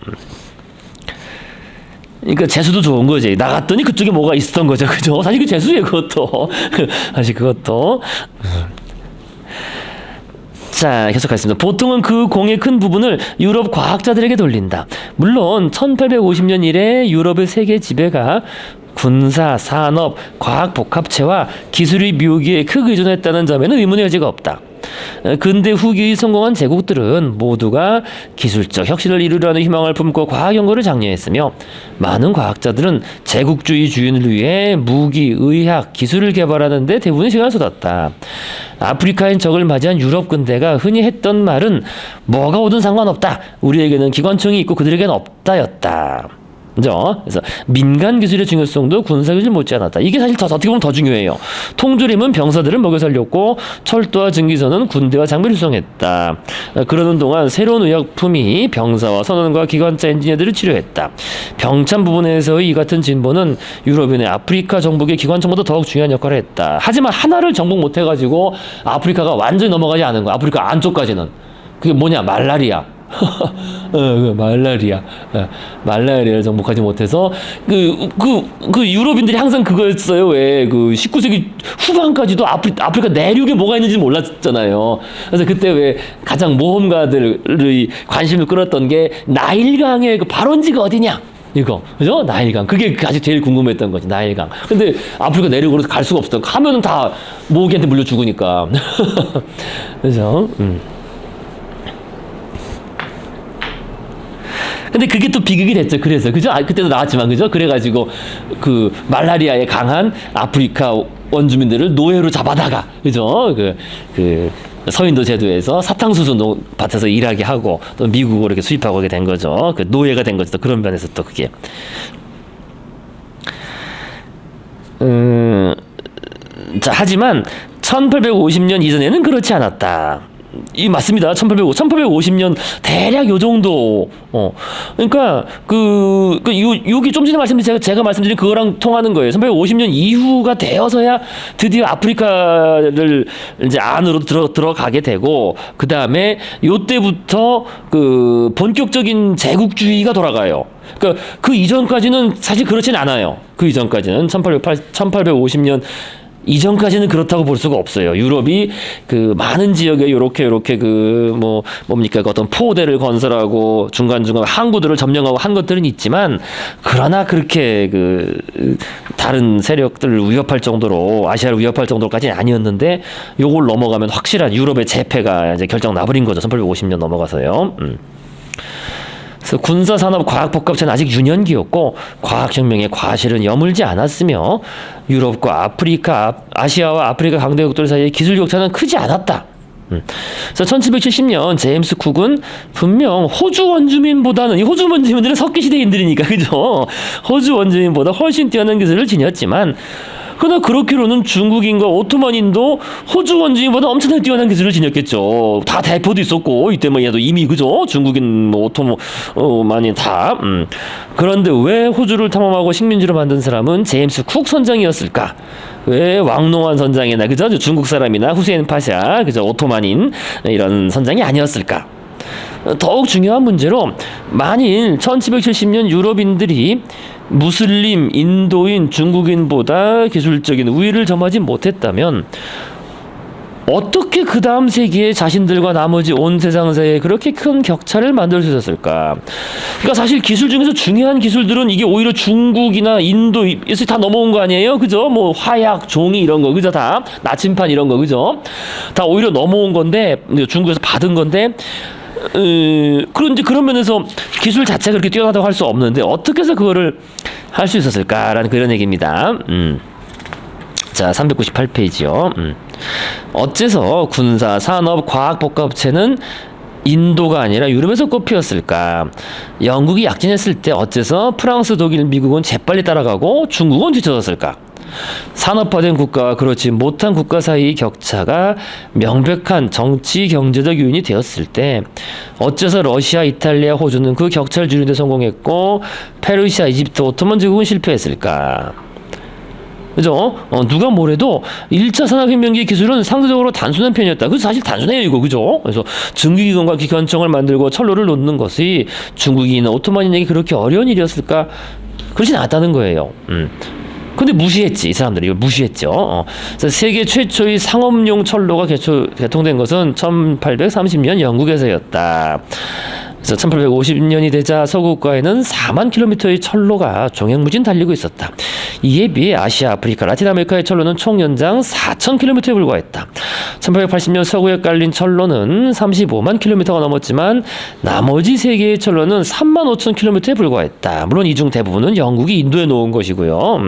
그러니까 재수도 좋은 거지. 나갔더니 그쪽에 뭐가 있었던 거죠, 그죠? 사실 그 재수예요, 그것도. 사실 그것도. 자, 계속하겠습니다. 보통은 그 공의 큰 부분을 유럽 과학자들에게 돌린다. 물론 1850년 이래 유럽의 세계 지배가 군사, 산업, 과학 복합체와 기술의 묘기에 크게 의존했다는 점에는 의문의 여지가 없다. 근대 후기의 성공한 제국들은 모두가 기술적 혁신을 이루려는 희망을 품고 과학 연구를 장려했으며 많은 과학자들은 제국주의 주인을 위해 무기, 의학, 기술을 개발하는 데 대부분의 시간을 쏟았다. 아프리카인 적을 맞이한 유럽 군대가 흔히 했던 말은 뭐가 오든 상관없다. 우리에게는 기관총이 있고 그들에게는 없다였다. 그죠? 그래서 민간 기술의 중요성도 군사 기술 못지않았다. 이게 사실 어떻게 보면 더 중요해요. 통조림은 병사들을 먹여 살렸고 철도와 증기선은 군대와 장비를 수송했다. 그러는 동안 새로운 의약품이 병사와 선원과 기관차 엔지니어들을 치료했다. 병참 부분에서의 이 같은 진보는 유럽인의 아프리카 정복의 기관총보다 더욱 중요한 역할을 했다. 하지만 하나를 정복 못해가지고 아프리카가 완전히 넘어가지 않은 거야. 아프리카 안쪽까지는. 그게 뭐냐? 말라리아. 말라리아를 정복하지 못해서 그 유럽인들이 항상 그거였어요. 왜 그 19세기 후반까지도 아프리카 내륙에 뭐가 있는지 몰랐잖아요. 그래서 그때 왜 가장 모험가들의 관심을 끌었던 게 나일강의 그 발원지가 어디냐? 이거, 그죠? 나일강. 그게 아직 제일 궁금했던 거지, 나일강. 근데 아프리카 내륙으로 갈 수가 없었던, 가면은 다 모기한테 물려 죽으니까. 그래서, 근데 그게 또 비극이 됐죠. 그래서, 그죠? 그때도 나왔지만, 그죠? 그래가지고, 그, 말라리아에 강한 아프리카 원주민들을 노예로 잡아다가, 그죠? 서인도 제도에서 사탕수수 밭에서 일하게 하고, 또 미국으로 이렇게 수입하고 하게 된 거죠. 그 노예가 된 거죠. 또 그런 면에서 또 그게. 자, 하지만, 1850년 이전에는 그렇지 않았다. 맞습니다. 1850년 대략 요 정도. 그러니까 여기 좀 전에 제가 말씀드린 그거랑 통하는 거예요. 1850년 이후가 되어서야 드디어 아프리카를 이제 안으로 들어가게 되고, 그 다음에 요때부터 그 본격적인 제국주의가 돌아가요. 그러니까 그 이전까지는 사실 그렇진 않아요. 그 이전까지는 1850년 이전까지는 그렇다고 볼 수가 없어요. 유럽이 그 많은 지역에 요렇게 그 뭡니까 그 어떤 포대를 건설하고 중간중간 항구들을 점령하고 한 것들은 있지만, 그러나 그렇게 그 다른 세력들을 위협할 정도로, 아시아를 위협할 정도까지는 아니었는데, 요걸 넘어가면 확실한 유럽의 재패가 이제 결정 나버린 거죠. 1850년 넘어가서요. 그래서 군사, 산업, 과학 복합체는 아직 유년기였고 과학혁명의 과실은 여물지 않았으며 유럽과 아시아와 아프리카 강대국들 사이의 기술 격차는 크지 않았다. 그래서 1770년 제임스 쿡은 분명 호주 원주민보다는, 이 호주 원주민들은 석기 시대인들이니까, 그죠? 호주 원주민보다 훨씬 뛰어난 기술을 지녔지만, 그러나 그렇기로는 중국인과 오토만인도 호주 원주민보다 엄청나게 뛰어난 기술을 지녔겠죠. 다 대포도 있었고, 이때 뭐 얘도 이미, 그죠? 중국인, 오토만인 다. 그런데 왜 호주를 탐험하고 식민지로 만든 사람은 제임스 쿡 선장이었을까? 왜 왕노한 선장이나, 그죠? 중국 사람이나 후세인 파샤, 그죠? 오토만인, 이런 선장이 아니었을까? 더욱 중요한 문제로, 만일 1770년 유럽인들이 무슬림, 인도인, 중국인보다 기술적인 우위를 점하지 못했다면 어떻게 그 다음 세기에 자신들과 나머지 온 세상 사이에 그렇게 큰 격차를 만들 수 있었을까? 그러니까 사실 기술 중에서 중요한 기술들은 이게 오히려 중국이나 인도에서 다 넘어온 거 아니에요? 그죠? 뭐 화약, 종이 이런 거, 그죠? 다 나침판 이런 거, 그죠? 다 오히려 넘어온 건데 중국에서 받은 건데. 그런데 그런 면에서 기술 자체가 그렇게 뛰어나다고 할 수 없는데 어떻게 해서 그거를 할 수 있었을까라는 그런 얘기입니다. 자, 398페이지요. 어째서 군사, 산업, 과학 복합체는 인도가 아니라 유럽에서 꽃피었을까? 영국이 약진했을 때 어째서 프랑스, 독일, 미국은 재빨리 따라가고 중국은 뒤쳐졌을까? 산업화된 국가와 그렇지 못한 국가 사이의 격차가 명백한 정치 경제적 요인이 되었을 때 어째서 러시아, 이탈리아, 호주는 그 격차를 줄이는 데 성공했고 페르시아, 이집트, 오토만 제국은 실패했을까? 그죠? 누가 뭐래도 1차 산업혁명기의 기술은 상대적으로 단순한 편이었다. 그래서 사실 단순해요, 이거. 그죠? 그래서 증기기관과 기관청을 만들고 철로를 놓는 것이 중국이나 오토만인에게 그렇게 어려운 일이었을까? 그렇진 않았다는 거예요. 근데 무시했지. 이 사람들이 이걸 무시했죠. 그래서 세계 최초의 상업용 철로가 개통된 것은 1830년 영국에서였다. 그래서 1850년이 되자 서구국가에는 4만 킬로미터의 철로가 종횡무진 달리고 있었다. 이에 비해 아시아, 아프리카, 라틴 아메리카의 철로는 총 연장 4천 킬로미터에 불과했다. 1880년 서구에 깔린 철로는 35만 킬로미터가 넘었지만 나머지 세계의 철로는 3만 5천 킬로미터에 불과했다. 물론 이 중 대부분은 영국이 인도에 놓은 것이고요.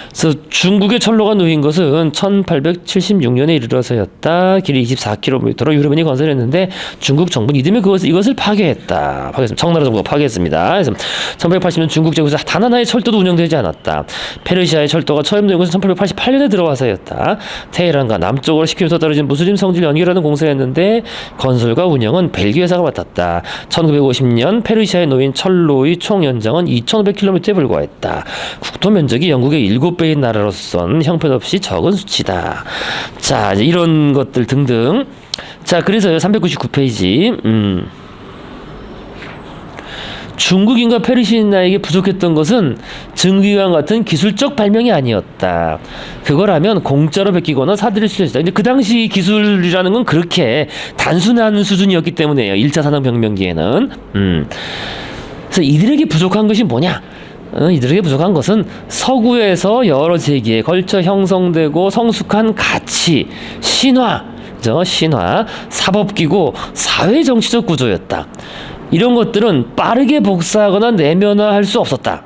그래서 중국의 철로가 놓인 것은 1876년에 이르러서였다. 길이 24km로 유럽인이 건설했는데 중국 정부는 이듬해 이것을 파괴했다. 청나라 정부가 파괴했습니다. 그래서 1880년 중국 제국에서 단 하나의 철도도 운영되지 않았다. 페르시아의 철도가 처음 놓인 것은 1888년에 들어와서였다. 테헤란과 남쪽으로 10km 떨어진 무슬림 성지를 연결하는 공사였는데 건설과 운영은 벨기에 회사가 맡았다. 1950년 페르시아에 놓인 철로의 총 연장은 2,500km에 불과했다. 국토 면적이 영국의 7배인 나라로선 형편없이 적은 수치다. 자, 이런 것들 등등. 자, 그래서요, 399페이지. 중국인과 페르시아인에게 부족했던 것은 증기관 같은 기술적 발명이 아니었다. 그거라면 공짜로 베끼거나 사들일 수 있었다. 근데 그 당시 기술이라는 건 그렇게 단순한 수준이었기 때문에요. 1차 산업혁명기에는. 그래서 이들에게 부족한 것이 뭐냐? 이들에게 부족한 것은 서구에서 여러 세기에 걸쳐 형성되고 성숙한 가치, 신화, 사법기구, 사회정치적 구조였다. 이런 것들은 빠르게 복사하거나 내면화할 수 없었다.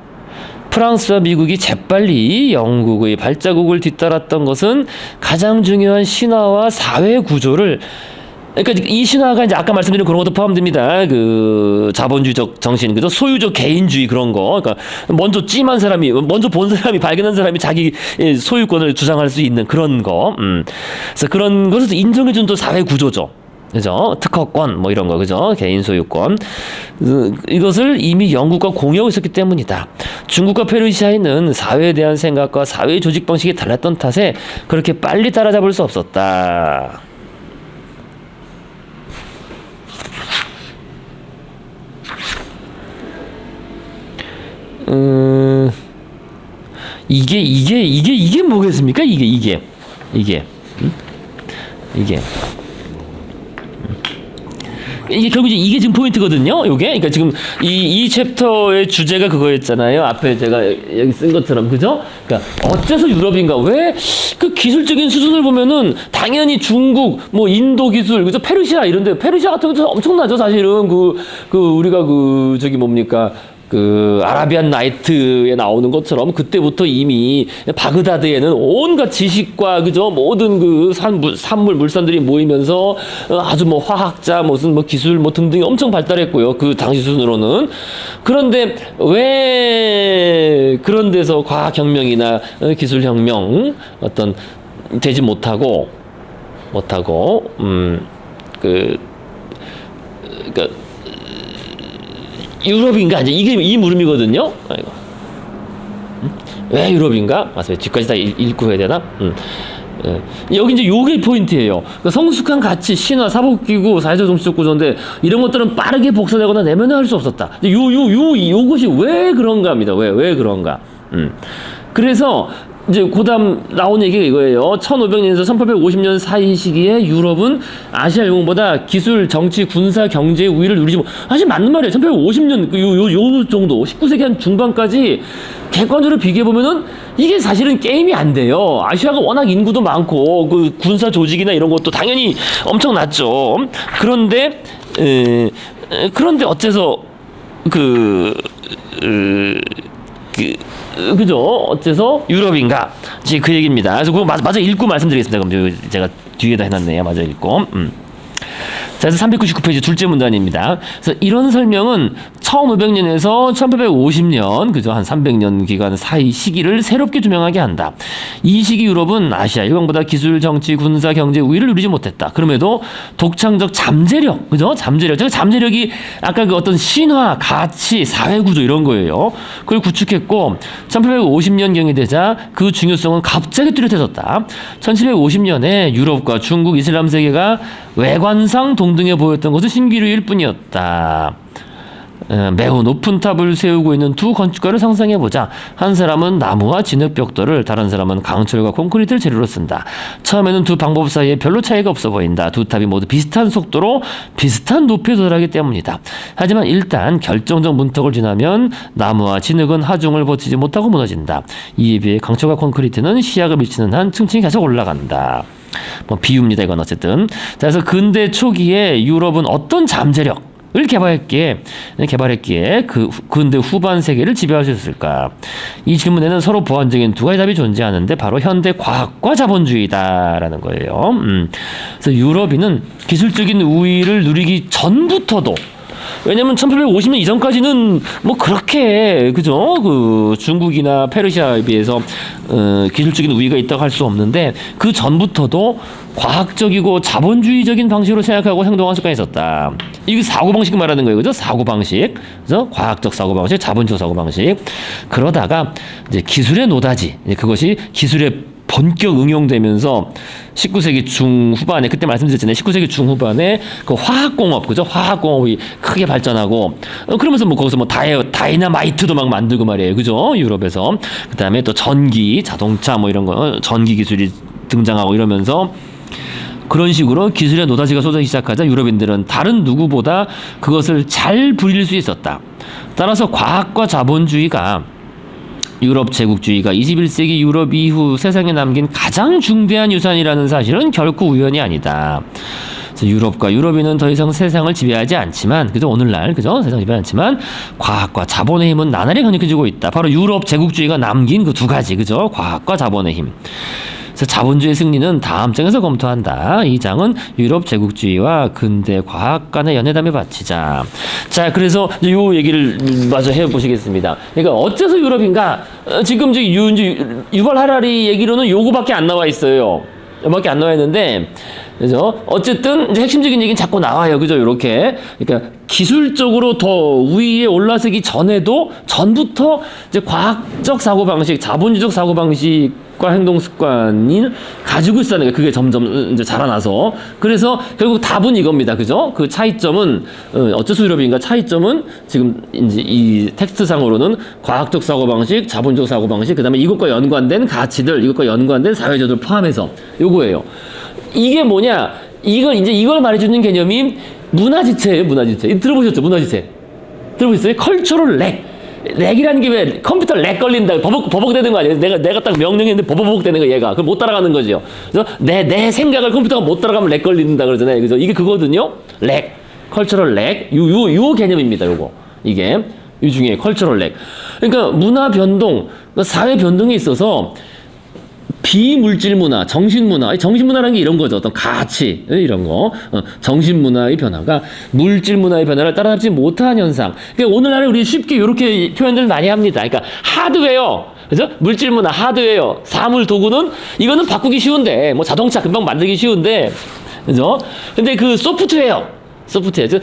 프랑스와 미국이 재빨리 영국의 발자국을 뒤따랐던 것은 가장 중요한 신화와 사회 구조를, 그러니까 이 신화가 이제 아까 말씀드린 그런 것도 포함됩니다. 그 자본주의적 정신, 그죠? 소유적 개인주의 그런 거. 그러니까 먼저 먼저 본 사람이 발견한 사람이 자기 소유권을 주장할 수 있는 그런 거. 그래서 그런 것을 인정해준 또 사회 구조죠. 그죠? 특허권 뭐 이런 거, 그죠? 개인 소유권. 이것을 이미 영국과 공유하고 있었기 때문이다. 중국과 페르시아인은 사회에 대한 생각과 사회 조직 방식이 달랐던 탓에 그렇게 빨리 따라잡을 수 없었다. 이게 뭐겠습니까? 이게 결국 이게 지금 포인트거든요. 요게. 그러니까 지금 이 챕터의 주제가 그거였잖아요. 앞에 제가 여기 쓴 것처럼, 그죠? 그러니까 어째서 유럽인가? 왜 그 기술적인 수준을 보면은 당연히 중국, 뭐 인도 기술, 그죠? 페르시아 이런데 페르시아 같은 것도 엄청나죠, 사실은. 우리가 저기 뭡니까? 그 아라비안 나이트에 나오는 것처럼 그때부터 이미 바그다드에는 온갖 지식과, 그죠, 모든 그 산물 물산들이 모이면서 아주 뭐 화학자 무슨 뭐 기술 뭐 등등이 엄청 발달했고요, 그 당시 수준으로는. 그런데 왜 그런 데서 과학혁명이나 기술혁명 어떤 되지 못하고 그러니까 유럽인가? 이제 이게 이 물음이거든요. 아이고. 왜 유럽인가? 맞습니다. 뒤까지 다 읽고 해야 되나? 여기 이제 요게 포인트예요. 그러니까 성숙한 가치, 신화, 사법기구, 사회적 정치적 구조인데 이런 것들은 빠르게 복사되거나 내면화할 수 없었다. 요것이 왜 그런가입니다. 왜 그런가? 그래서 이제 고다음 나온 얘기가 이거예요. 1500년에서 1850년 사이 시기에 유럽은 아시아 영웅보다 기술, 정치, 군사, 경제의 우위를 누리지 못. 사실 맞는 말이에요. 1850년 요 정도 19세기 한 중반까지 객관적으로 비교해 보면은 이게 사실은 게임이 안 돼요. 아시아가 워낙 인구도 많고 그 군사 조직이나 이런 것도 당연히 엄청났죠. 그런데 어째서 그죠? 어째서 유럽인가? 지금 그 얘기입니다. 그래서 그거 마저 읽고 말씀드리겠습니다. 그럼 제가 뒤에다 해놨네요. 마저 읽고. 자, 그래서 399페이지 둘째 문단입니다. 그래서 이런 설명은 1500년에서 1850년, 그죠? 한 300년 기간 사이 시기를 새롭게 조명하게 한다. 이 시기 유럽은 아시아 일광보다 기술, 정치, 군사, 경제 우위를 누리지 못했다. 그럼에도 독창적 잠재력, 그죠? 잠재력. 저 잠재력이 아까 그 어떤 신화, 가치, 사회구조 이런 거예요. 그걸 구축했고, 1850년경이 되자 그 중요성은 갑자기 뚜렷해졌다. 1750년에 유럽과 중국, 이슬람 세계가 외관상 동등해 보였던 것은 신기루일 뿐이었다. 매우 높은 탑을 세우고 있는 두 건축가를 상상해보자. 한 사람은 나무와 진흙 벽돌을, 다른 사람은 강철과 콘크리트를 재료로 쓴다. 처음에는 두 방법 사이에 별로 차이가 없어 보인다. 두 탑이 모두 비슷한 속도로 비슷한 높이에 도달하기 때문이다. 하지만 일단 결정적 문턱을 지나면 나무와 진흙은 하중을 버티지 못하고 무너진다. 이에 비해 강철과 콘크리트는 시야가 미치는 한 층층이 계속 올라간다. 뭐 비유입니다. 이건 어쨌든. 자, 그래서 근대 초기에 유럽은 어떤 잠재력을 개발했기에 그 근대 후반 세계를 지배할 수 있을까? 이 질문에는 서로 보완적인 두 가지 답이 존재하는데 바로 현대 과학과 자본주의다라는 거예요. 그래서 유럽인은 기술적인 우위를 누리기 전부터도, 왜냐면 1850년 이전까지는 뭐 그렇게 그죠? 그 중국이나 페르시아에 비해서 기술적인 우위가 있다고 할 수 없는데 그 전부터도 과학적이고 자본주의적인 방식으로 생각하고 행동하는 습관이 있었다. 이게 사고방식 말하는 거예요. 그죠? 사고방식. 그죠? 과학적 사고방식, 자본주의 사고방식. 그러다가 이제 기술의 노다지. 그것이 기술의 본격 응용되면서 19세기 중후반에, 그때 말씀드렸잖아요. 19세기 중후반에 그 화학공업, 그죠? 화학공업이 크게 발전하고, 그러면서 뭐 거기서 뭐 다이나마이트도 막 만들고 말이에요. 그죠? 유럽에서. 그 다음에 또 전기, 자동차 뭐 이런 거, 전기 기술이 등장하고 이러면서 그런 식으로 기술의 노다지가 쏟아지기 시작하자 유럽인들은 다른 누구보다 그것을 잘 부릴 수 있었다. 따라서 과학과 자본주의가, 유럽 제국주의가 21세기 유럽 이후 세상에 남긴 가장 중대한 유산이라는 사실은 결코 우연이 아니다. 그래서 유럽과 유럽인은 더 이상 세상을 지배하지 않지만, 그죠? 오늘날, 그죠? 세상을 지배하지 않지만, 과학과 자본의 힘은 나날이 강력해지고 있다. 바로 유럽 제국주의가 남긴 그 두 가지, 그죠? 과학과 자본의 힘. 그래서 자본주의 승리는 다음 장에서 검토한다. 이 장은 유럽 제국주의와 근대 과학 간의 연회담에 바치자. 자, 그래서 이 얘기를 마저 해보시겠습니다. 그러니까 어째서 유럽인가? 지금 유발 하라리 얘기로는 요거밖에 안 나와 있어요. 요거밖에 안 나와 있는데, 그죠? 어쨌든 이제 핵심적인 얘기는 자꾸 나와요. 그죠? 요렇게. 그러니까 기술적으로 더 위에 올라서기 전부터 이제 과학적 사고방식, 자본주의적 사고방식과 행동 습관을 가지고 있었다는 거예요. 그게 점점 이제 자라나서. 그래서 결국 답은 이겁니다. 그죠? 그 차이점은, 어째서 유럽인가? 차이점은 지금 이제 이 텍스트상으로는 과학적 사고방식, 자본주의적 사고방식, 그 다음에 이것과 연관된 가치들, 이것과 연관된 사회제도를 포함해서 요거예요. 이게 뭐냐? 이걸 말해주는 개념이 문화지체예요, 문화지체. 들어보셨죠? 문화지체. 들어보셨어요? 컬처럴 렉. 렉이라는 게 왜 컴퓨터 렉 걸린다, 버벅대는 거 아니에요? 내가 딱 명령했는데 버벅대는 거 얘가. 그럼 못 따라가는 거죠. 그래서 내 생각을 컴퓨터가 못 따라가면 렉 걸린다 그러잖아요. 그래서 이게 그거거든요. 렉. 컬처럴 렉. 요 개념입니다, 요거. 이게. 이 중에 컬처럴 렉. 그러니까 문화 변동, 사회 변동에 있어서 비물질 문화, 정신문화, 정신문화라는 게 이런 거죠. 어떤 가치, 이런 거. 정신문화의 변화가 물질 문화의 변화를 따라잡지 못한 현상. 그러니까 오늘날에 우리 쉽게 이렇게 표현들을 많이 합니다. 그러니까 하드웨어, 그죠? 물질 문화, 하드웨어, 사물, 도구는 이거는 바꾸기 쉬운데, 뭐 자동차 금방 만들기 쉬운데, 그죠? 근데 그 소프트웨어,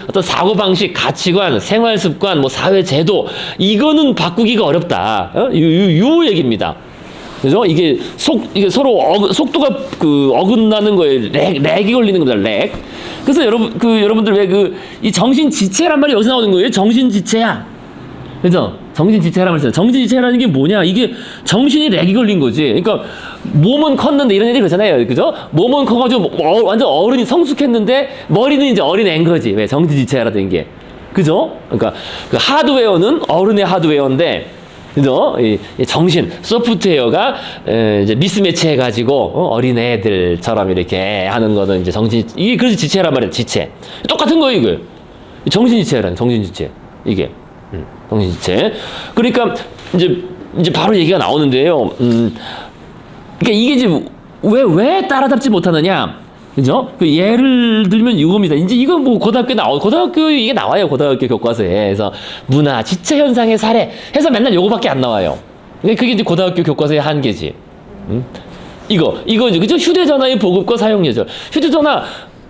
어떤 사고방식, 가치관, 생활습관, 뭐 사회제도, 이거는 바꾸기가 어렵다. 요 얘기입니다. 그죠? 이게 서로 속도가 어긋나는 거예요. 렉이 걸리는 겁니다. 렉. 그래서 여러분들 왜 이 정신지체란 말이 여기서 나오는 거예요? 정신지체야. 그죠? 정신지체라고 했어요. 정신지체라는 게 뭐냐? 이게 정신이 렉이 걸린 거지. 그러니까 몸은 컸는데 이런 애들이 그러잖아요. 그죠? 몸은 커가지고 완전 어른이 성숙했는데 머리는 이제 어린 애인 거지. 왜? 정신지체라는 게. 그죠? 그러니까 그 하드웨어는 어른의 하드웨어인데, 그죠? 이 정신, 소프트웨어가 이제 미스매치 해가지고 어린 애들처럼 이렇게 하는 거는 이제 이게 그래서 지체란 말이야. 지체. 똑같은 거예요, 이거. 정신지체라는 정신지체. 이게. 정신지체. 그러니까 이제 바로 얘기가 나오는데요. 그러니까 이게 이제 왜 따라잡지 못하느냐? 그죠? 그 예를 들면 이겁니다. 이제 이거 뭐 고등학교 이게 나와요. 고등학교 교과서에. 그래서 문화, 지체 현상의 사례 해서 맨날 요거밖에 안 나와요. 그게 이제 고등학교 교과서의 한계지. 이거 이제 그죠? 휴대전화의 보급과 사용 예절. 휴대전화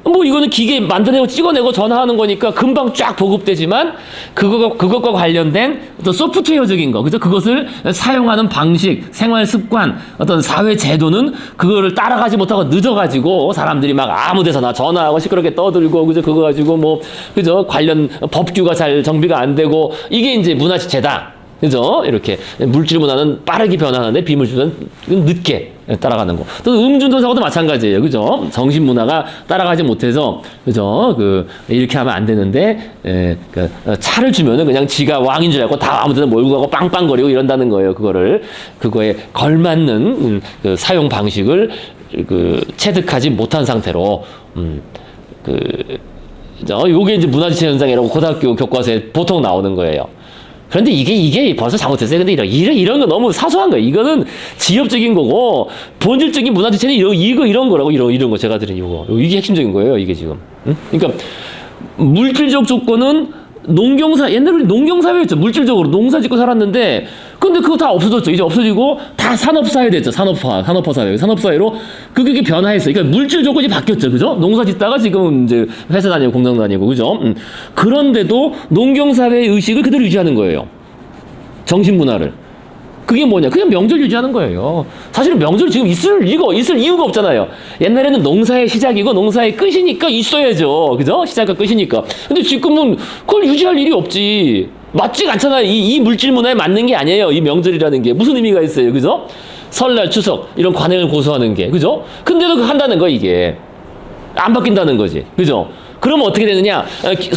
뭐 이거는 기계 만들어내고 찍어내고 전화하는 거니까 금방 쫙 보급되지만 그것과 관련된 어떤 소프트웨어적인 거, 그죠? 그것을 사용하는 방식, 생활 습관, 어떤 사회 제도는 그거를 따라가지 못하고 늦어가지고 사람들이 막 아무 데서나 전화하고 시끄럽게 떠들고, 그죠? 그거 가지고 뭐, 그죠? 관련 법규가 잘 정비가 안 되고, 이게 이제 문화지체다. 그죠? 이렇게 물질 문화는 빠르게 변하는데 비물질은 늦게 따라가는 거. 또 음주운전사고도 마찬가지예요. 그죠? 정신 문화가 따라가지 못해서, 그죠? 이렇게 하면 안 되는데, 차를 주면은 그냥 지가 왕인 줄 알고 다 아무 데나 몰고 가고 빵빵거리고 이런다는 거예요. 그거에 걸맞는 그 사용 방식을 체득하지 못한 상태로, 요게 이제 문화지체 현상이라고 고등학교 교과서에 보통 나오는 거예요. 그런데 이게 벌써 잘못했어요. 근데 이런 거 너무 사소한 거예요. 이거는 지엽적인 거고, 본질적인 문화지체는 이런 거라고, 이런 거 제가 드린 이거. 이게 핵심적인 거예요, 이게 지금. 응? 그러니까, 물질적 조건은 옛날에 농경사회였죠. 물질적으로 농사 짓고 살았는데, 근데 그거 다 없어졌죠. 이제 없어지고, 다 산업사회 됐죠. 산업화사회. 산업사회로 그게 변화했어요. 그러니까 물질 조건이 바뀌었죠. 그죠? 농사 짓다가 지금 이제 회사 다니고 공장 다니고, 그죠? 그런데도 농경사회의 의식을 그대로 유지하는 거예요. 정신문화를. 그게 뭐냐? 그냥 명절 유지하는 거예요. 사실은 명절 지금 있을 이유가 없잖아요. 옛날에는 농사의 시작이고 농사의 끝이니까 있어야죠. 그죠? 시작과 끝이니까. 근데 지금은 그걸 유지할 일이 없지. 맞지가 않잖아요. 이 물질 문화에 맞는 게 아니에요. 이 명절이라는 게. 무슨 의미가 있어요. 그죠? 설날, 추석, 이런 관행을 고수하는 게. 그죠? 근데도 한다는 거, 이게. 안 바뀐다는 거지. 그죠? 그러면 어떻게 되느냐?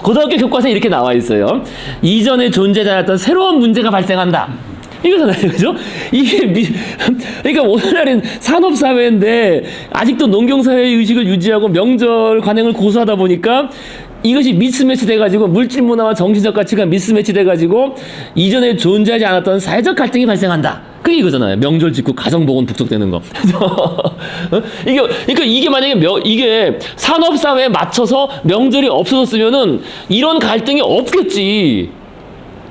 고등학교 교과서에 이렇게 나와 있어요. 이전에 존재하지 않았던 새로운 문제가 발생한다. 이거잖아요. 그죠? 그러니까 오늘날은 산업사회인데 아직도 농경사회의 의식을 유지하고 명절 관행을 고수하다 보니까 이것이 미스매치 돼가지고 물질 문화와 정신적 가치가 미스매치 돼가지고 이전에 존재하지 않았던 사회적 갈등이 발생한다. 그게 이거잖아요. 명절 직후 가정복원 북적대는 거. 그러니까 이게 만약에 이게 산업사회에 맞춰서 명절이 없어졌으면은 이런 갈등이 없겠지.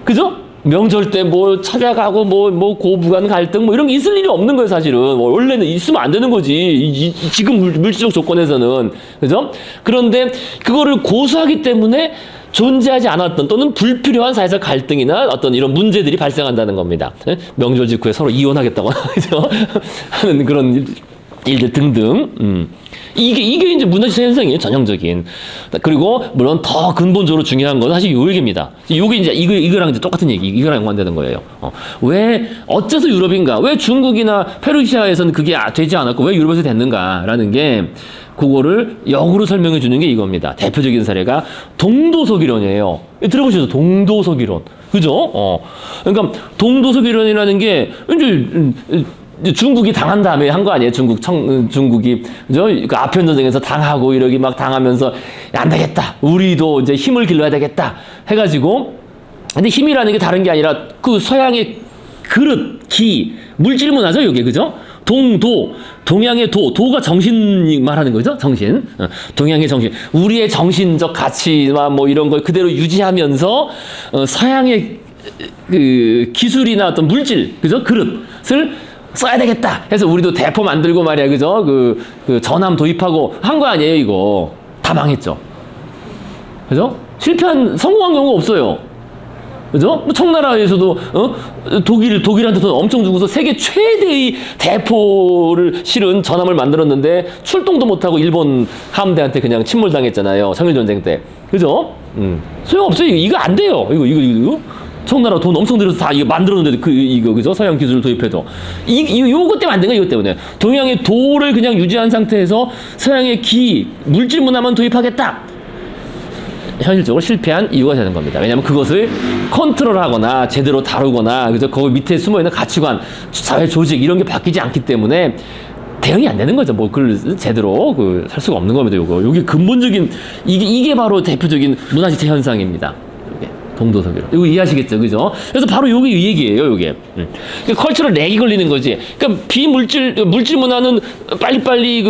그죠? 명절 때 뭐 찾아가고 뭐 고부간 갈등 뭐 이런 게 있을 일이 없는 거예요, 사실은. 원래는 있으면 안 되는 거지. 지금 물질적 조건에서는. 그죠? 그런데 그거를 고수하기 때문에 존재하지 않았던 또는 불필요한 사회적 갈등이나 어떤 이런 문제들이 발생한다는 겁니다. 명절 직후에 서로 이혼하겠다고 그죠? 하는 그런 일들 등등. 이게 이제 문화지체 현상이에요, 전형적인. 그리고 물론 더 근본적으로 중요한 건 사실 요 얘기입니다. 요게 이제 이거랑 이제 똑같은 얘기, 이거랑 연관되는 거예요. 왜 어째서 유럽인가? 왜 중국이나 페르시아에서는 그게 되지 않았고 왜 유럽에서 됐는가라는 게 그거를 역으로 설명해 주는 게 이겁니다. 대표적인 사례가 동도석 이론이에요. 들어보셨죠? 동도석 이론. 그죠? 그러니까 동도석 이론이라는 게 이제 중국이 당한 다음에 한 거 아니에요? 중국이, 그죠? 그 아편 전쟁에서 당하고 이러기 막 당하면서 안 되겠다. 우리도 이제 힘을 길러야 되겠다. 해가지고. 근데 힘이라는 게 다른 게 아니라 그 서양의 그릇, 기, 물질 문화죠, 이게. 그죠? 동양의 도가 정신 말하는 거죠? 정신. 동양의 정신. 우리의 정신적 가치와 뭐 이런 걸 그대로 유지하면서, 서양의 그 기술이나 어떤 물질, 그죠? 그릇을 써야 되겠다 해서 우리도 대포 만들고 말이야, 그죠? 그 전함 도입하고 한 거 아니에요, 이거. 다 망했죠. 그죠? 성공한 경우가 없어요. 그죠? 뭐 청나라에서도, 독일한테 돈 엄청 주고서 세계 최대의 대포를 실은 전함을 만들었는데 출동도 못하고 일본 함대한테 그냥 침몰당했잖아요. 청일전쟁 때. 그죠? 소용없어요. 이거 안 돼요. 이거. 청나라 돈 엄청 들여서 다 이거 만들었는데 이거 그죠? 서양 기술을 도입해도 요것 때문에 안 된 거야. 이것 때문에 동양의 도를 그냥 유지한 상태에서 서양의 물질 문화만 도입하겠다. 현실적으로 실패한 이유가 되는 겁니다. 왜냐하면 그것을 컨트롤하거나 제대로 다루거나 그죠? 거기 밑에 숨어 있는 가치관, 사회 조직 이런 게 바뀌지 않기 때문에 대응이 안 되는 거죠. 뭐 그걸 제대로 살 수가 없는 겁니다. 요게 근본적인 이게 바로 대표적인 문화지체 현상입니다. 동도서기로. 이거 이해하시겠죠? 그죠? 그래서 바로 요게 이 얘기예요, 요게. 그러니까 컬처럴 렉이 걸리는 거지. 그러니까 물질 문화는 빨리빨리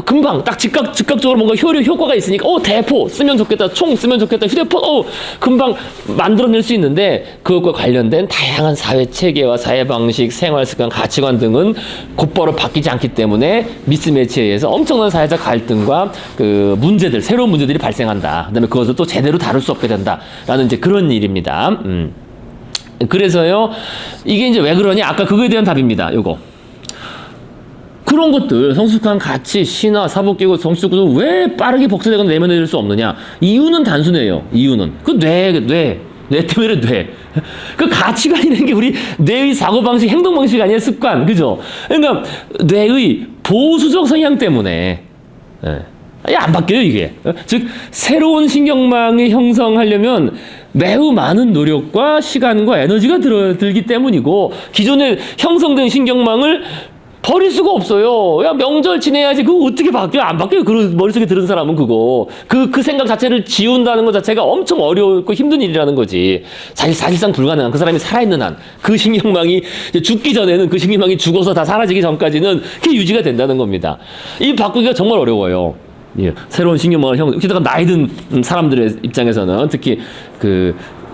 금방 딱 즉각적으로 뭔가 효과가 있으니까 대포 쓰면 좋겠다, 총 쓰면 좋겠다, 휴대폰 금방 만들어낼 수 있는데 그것과 관련된 다양한 사회 체계와 사회 방식, 생활 습관, 가치관 등은 곧바로 바뀌지 않기 때문에 미스매치에 의해서 엄청난 사회적 갈등과 문제들, 새로운 문제들이 발생한다. 그다음에 그것을 또 제대로 다룰 수 없게 된다라는 이제 그런 일입니다. 그래서요, 이게 이제 왜 그러냐? 아까 그거에 대한 답입니다. 요거. 그런 것들, 성숙한 가치, 신화, 사법기구, 정치적 구조 왜 빠르게 복사되거나 내면해질 수 없느냐? 이유는 단순해요. 이유는. 뇌 때문에 뇌. 그 가치관이라는 게 우리 뇌의 사고방식, 행동방식 아니에요? 습관. 그죠? 그러니까 뇌의 보수적 성향 때문에. 안 바뀌어요, 이게. 즉, 새로운 신경망을 형성하려면 매우 많은 노력과 시간과 에너지가 들기 때문이고, 기존에 형성된 신경망을 버릴 수가 없어요. 야, 명절 지내야지. 그거 어떻게 바뀌어요? 안 바뀌어요. 그 머릿속에 들은 사람은 그거. 그 생각 자체를 지운다는 것 자체가 엄청 어렵고 힘든 일이라는 거지. 사실상 불가능한. 그 사람이 살아있는 한. 그 신경망이 죽기 전에는 그 신경망이 죽어서 다 사라지기 전까지는 그게 유지가 된다는 겁니다. 이 바꾸기가 정말 어려워요. 예, 새로운 신경망을 게다가 나이 든 사람들의 입장에서는 특히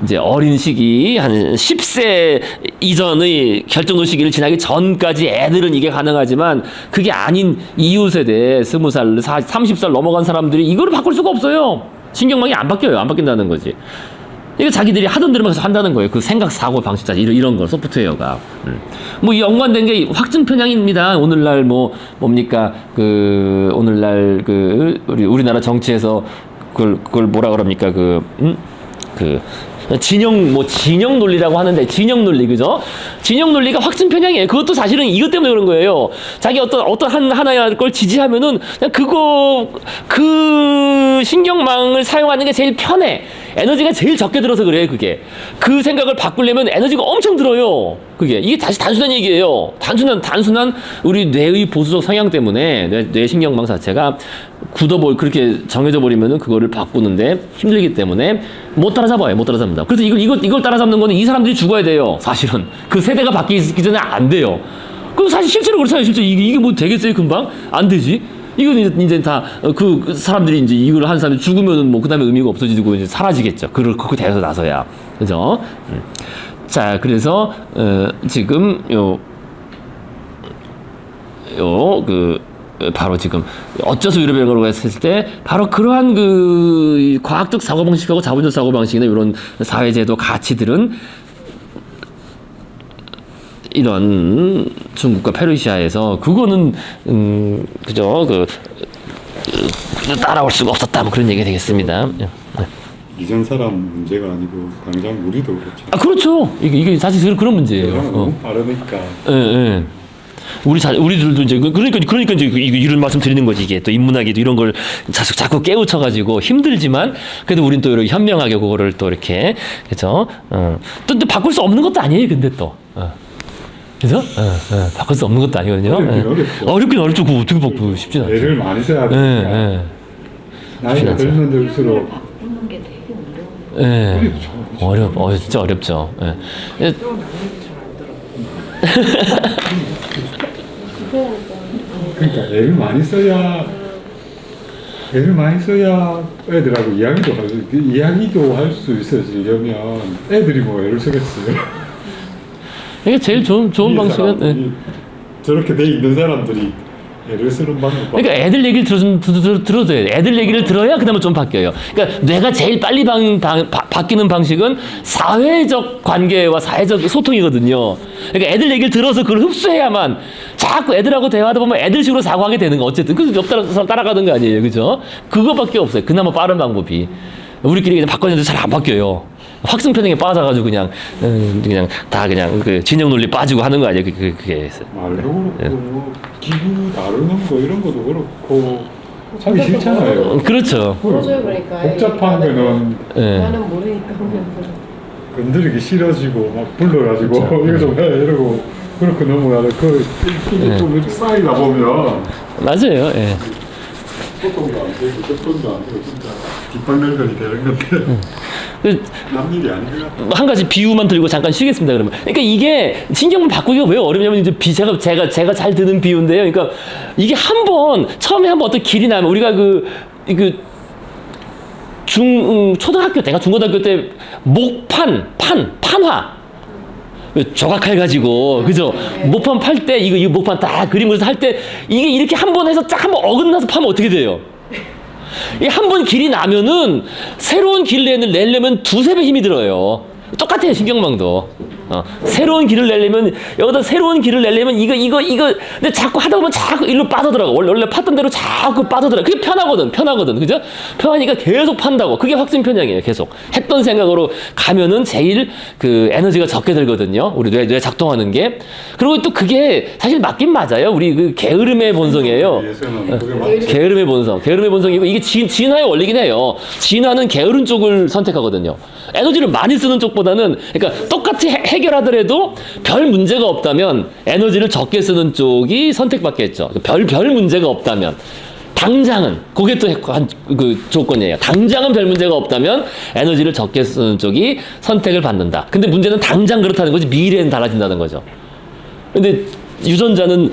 이제 어린 시기 한 10세 이전의 결정도 시기를 지나기 전까지 애들은 이게 가능하지만 그게 아닌 이후 세대 20살, 30살 넘어간 사람들이 이거를 바꿀 수가 없어요. 신경망이 안 바뀌어요. 안 바뀐다는 거지. 이거 자기들이 하던 대로만 계속 한다는 거예요. 그 생각, 사고, 방식 자체 이런 걸 소프트웨어가. 뭐 이 연관된 게 확증 편향입니다. 오늘날 뭡니까 오늘날 우리나라 정치에서 그걸 뭐라 그럽니까 진영 논리라고 하는데, 진영 논리, 그죠? 진영 논리가 확증 편향이에요. 그것도 사실은 이것 때문에 그런 거예요. 자기 어떤 하나의 걸 지지하면은, 그냥 그 신경망을 사용하는 게 제일 편해. 에너지가 제일 적게 들어서 그래요, 그게. 그 생각을 바꾸려면 에너지가 엄청 들어요. 이게 다시 단순한 얘기예요. 단순한 우리 뇌의 보수적 성향 때문에 뇌 신경망 자체가 그렇게 정해져 버리면은 그거를 바꾸는데 힘들기 때문에 못 따라잡아요. 못 따라잡는다. 그래서 이걸 따라잡는 거는 이 사람들이 죽어야 돼요. 사실은. 그 세대가 바뀌기 전에 안 돼요. 그럼 사실 실제로 그렇잖아요. 실제 이게 뭐 되겠어요, 금방? 안 되지. 이건 이제 다 그 사람들이 이제 이걸 한 사람이 죽으면은 뭐 그다음에 의미가 없어지고 이제 사라지겠죠. 그렇게 돼서 나서야. 그죠? 자, 그래서 지금 바로 지금 어째서 위로 변화라고 했을 때 바로 그러한 과학적 사고방식하고 자본적 사고방식이나 이런 사회제도 가치들은 이런 중국과 페르시아에서 그거는 그죠? 따라올 수가 없었다. 뭐 그런 얘기가 되겠습니다. 이전 사람 문제가 아니고 당장 우리도 그렇죠. 그렇죠. 이게 사실 그런 문제예요. 너무 빠르니까. 예. 우리들도 이제 그러니까 이제 이런 말씀 드리는 거지. 이게 또 인문학에도 이런 걸 자꾸 깨우쳐가지고 힘들지만 그래도 우린 또 이렇게 현명하게 그거를 또 이렇게 그죠? 또 바꿀 수 없는 것도 아니에요. 근데 또. 그죠? 바꿀 수 없는 것도 아니거든요. 어렵긴 어렵죠. 그거 어떻게 바꾸고 쉽진 않죠. 애를 많이 써야 되니까. 나이가 들면 들수록 바꾸는 게 되게 어려워. 진짜 어렵죠. 그러니까 애를 많이 써야 애들하고 이야기도 할 수 있어지려면 애들이 뭐 애를 쓰겠어요. 이게 제일 좋은 방식은 저렇게 돼 있는 사람들이 애를 쓰는 방법. 그러니까 애들 얘기를 들어도 돼요. 애들 얘기를 들어야 그다음에 좀 바뀌어요. 그러니까 뇌가 제일 빨리 바뀌는 방식은 사회적 관계와 사회적 소통이거든요. 그러니까 애들 얘기를 들어서 그걸 흡수해야만 자꾸 애들하고 대화하다 보면 애들식으로 사고하게 되는 거 어쨌든 그래서 옆 따라가는 거 아니에요, 그죠? 그거밖에 없어요. 그나마 빠른 방법이. 우리끼리 그냥 바꿔내도 잘 안 바뀌어요. 확증 편향에 빠져가지고 그냥 다 그냥 그 진영 논리 빠지고 하는 거 아니에요? 그게. 말도 그렇고 기구 다루는 거 이런 것도 그렇고 하기 싫잖아요. 그렇죠. 보여줘요 그러니까. 복잡한 거는 예. 나는 모르니까. 건드리기 싫어지고 막 불러가지고 그렇죠. 이거 좀 해 이러고 그렇게 넘어가는 이게 좀 쌓이다 보면 맞아요. 예. 소통도 안 되고 접근도 안 되고 진짜 뒷방ներ들이 되는 건데 그 남 일이 아니라 한 가지 비유만 들고 잠깐 쉬겠습니다. 그러면. 그러니까 이게 신경을 바꾸기가 왜 어렵냐면 이제 제가 잘 드는 비유인데요. 그러니까 이게 처음에 한번 어떤 길이 나면 우리가 초등학교 때가 중고등학교 때 판화 조각칼 가지고 그죠? 목판 팔 때 이거 목판 딱 그림으로 할 때 이게 이렇게 한 번 해서 딱 한 번 어긋나서 파면 어떻게 돼요? 이 한 번 길이 나면은 새로운 길을 내려면 두세 배 힘이 들어요. 똑같아요, 신경망도. 새로운 길을 내려면 여기다 새로운 길을 내려면 이거 근데 자꾸 하다 보면 자꾸 일로 빠져들어가. 원래 팠던 대로 자꾸 빠져들어가. 그게 편하거든, 그죠? 편하니까 계속 판다고. 그게 확증 편향이에요, 계속. 했던 생각으로 가면은 제일 그 에너지가 적게 들거든요. 우리 뇌 작동하는 게. 그리고 또 그게 사실 맞긴 맞아요. 우리 그 게으름의 본성이에요. 위해서는 그게 맞지. 게으름의 본성이고 이게 진화의 원리긴 해요. 진화는 게으른 쪽을 선택하거든요. 에너지를 많이 쓰는 쪽보다는 그러니까 똑같이 해결하더라도 별 문제가 없다면 에너지를 적게 쓰는 쪽이 선택받겠죠. 별 문제가 없다면 당장은 그게 또 그 조건이에요. 당장은 별 문제가 없다면 에너지를 적게 쓰는 쪽이 선택을 받는다. 근데 문제는 당장 그렇다는 거지 미래는 달라진다는 거죠. 근데 유전자는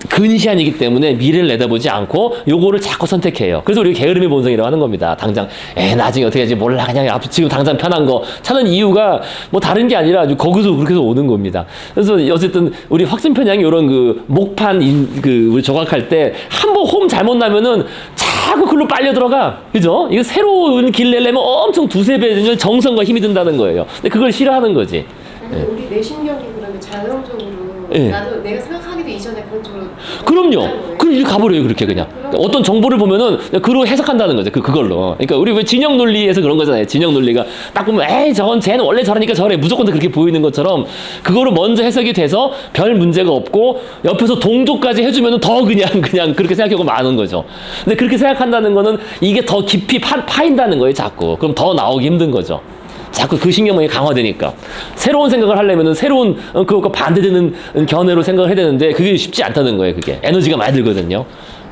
근시안이기 때문에 미래를 내다보지 않고 요거를 자꾸 선택해요. 그래서 우리가 게으름의 본성이라고 하는 겁니다. 당장 나중에 어떻게 하지 몰라 그냥 지금 당장 편한 거 찾는 이유가 뭐 다른 게 아니라 거기서 그렇게 해서 오는 겁니다. 그래서 어쨌든 우리 확증 편향이 이런 그 목판 우리 조각할 때 한 번 홈 잘못 나면은 자꾸 글로 빨려 들어가. 그죠? 이거 새로운 길 내려면 엄청 두세 배 정성과 힘이 든다는 거예요. 근데 그걸 싫어하는 거지. 아니 우리 뇌신경이 그러면 자동적으로 예. 나도 내가 생각하기도 이전에 그런 쪽으로. 그럼요. 그럼 이렇게 가버려요, 그렇게 그냥. 어떤 정보를 보면은 그로 해석한다는 거죠, 그걸로. 그러니까 우리 왜 진영 논리에서 그런 거잖아요. 진영 논리가 딱 보면, 쟤는 원래 저러니까 저래. 무조건 다 그렇게 보이는 것처럼 그거를 먼저 해석이 돼서 별 문제가 없고 옆에서 동조까지 해주면은 더 그냥 그렇게 생각하고 마는 거죠. 근데 그렇게 생각한다는 거는 이게 더 깊이 파인다는 거예요, 자꾸. 그럼 더 나오기 힘든 거죠. 자꾸 그 신경망이 강화되니까 새로운 생각을 하려면은 새로운 그것과 반대되는 견해로 생각을 해야 되는데 그게 쉽지 않다는 거예요. 그게 에너지가 많이 들거든요.